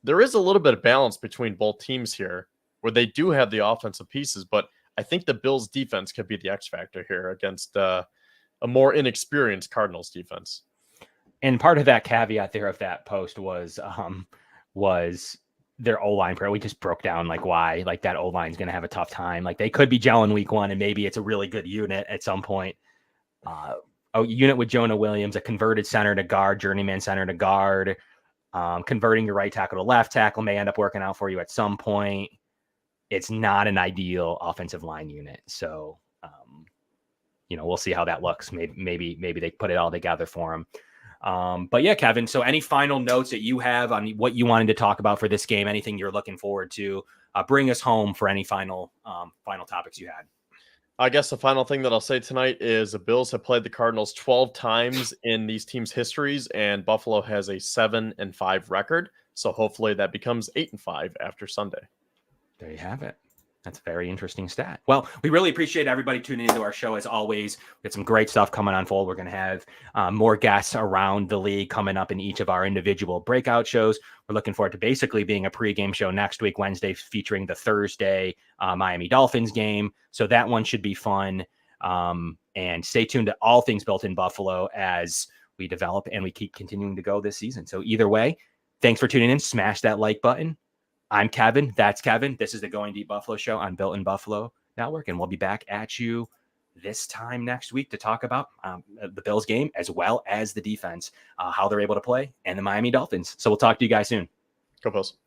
there is a little bit of balance between both teams here, where they do have the offensive pieces, but I think the Bills defense could be the X factor here against a more inexperienced Cardinals defense. And part of that caveat there of that post was their O-line prayer. We just broke down like why like that O-line is going to have a tough time. Like they could be gelling week 1 and maybe it's a really good unit at some point. A unit with Jonah Williams, a converted center to guard, journeyman center to guard, converting your right tackle to left tackle may end up working out for you at some point. It's not an ideal offensive line unit. So, we'll see how that looks. Maybe they put it all together for him. But yeah, Kevin, so any final notes that you have on what you wanted to talk about for this game, anything you're looking forward to, bring us home for any final topics you had. I guess the final thing that I'll say tonight is the Bills have played the Cardinals 12 times in these teams' histories, and Buffalo has a 7-5 record. So hopefully that becomes 8-5 after Sunday. There you have it. That's a very interesting stat. Well, we really appreciate everybody tuning into our show as always. We got some great stuff coming on full. We're going to have more guests around the league coming up in each of our individual breakout shows. We're looking forward to basically being a pregame show next week, Wednesday, featuring the Thursday Miami Dolphins game. So that one should be fun. And stay tuned to all things Built in Buffalo as we develop and we keep continuing to go this season. So either way, thanks for tuning in. Smash that like button. I'm Kevin. That's Kevin. This is the Going Deep Buffalo Show on Built in Buffalo Network, and we'll be back at you this time next week to talk about the Bills game as well as the defense, how they're able to play, and the Miami Dolphins. So we'll talk to you guys soon. Go Bills.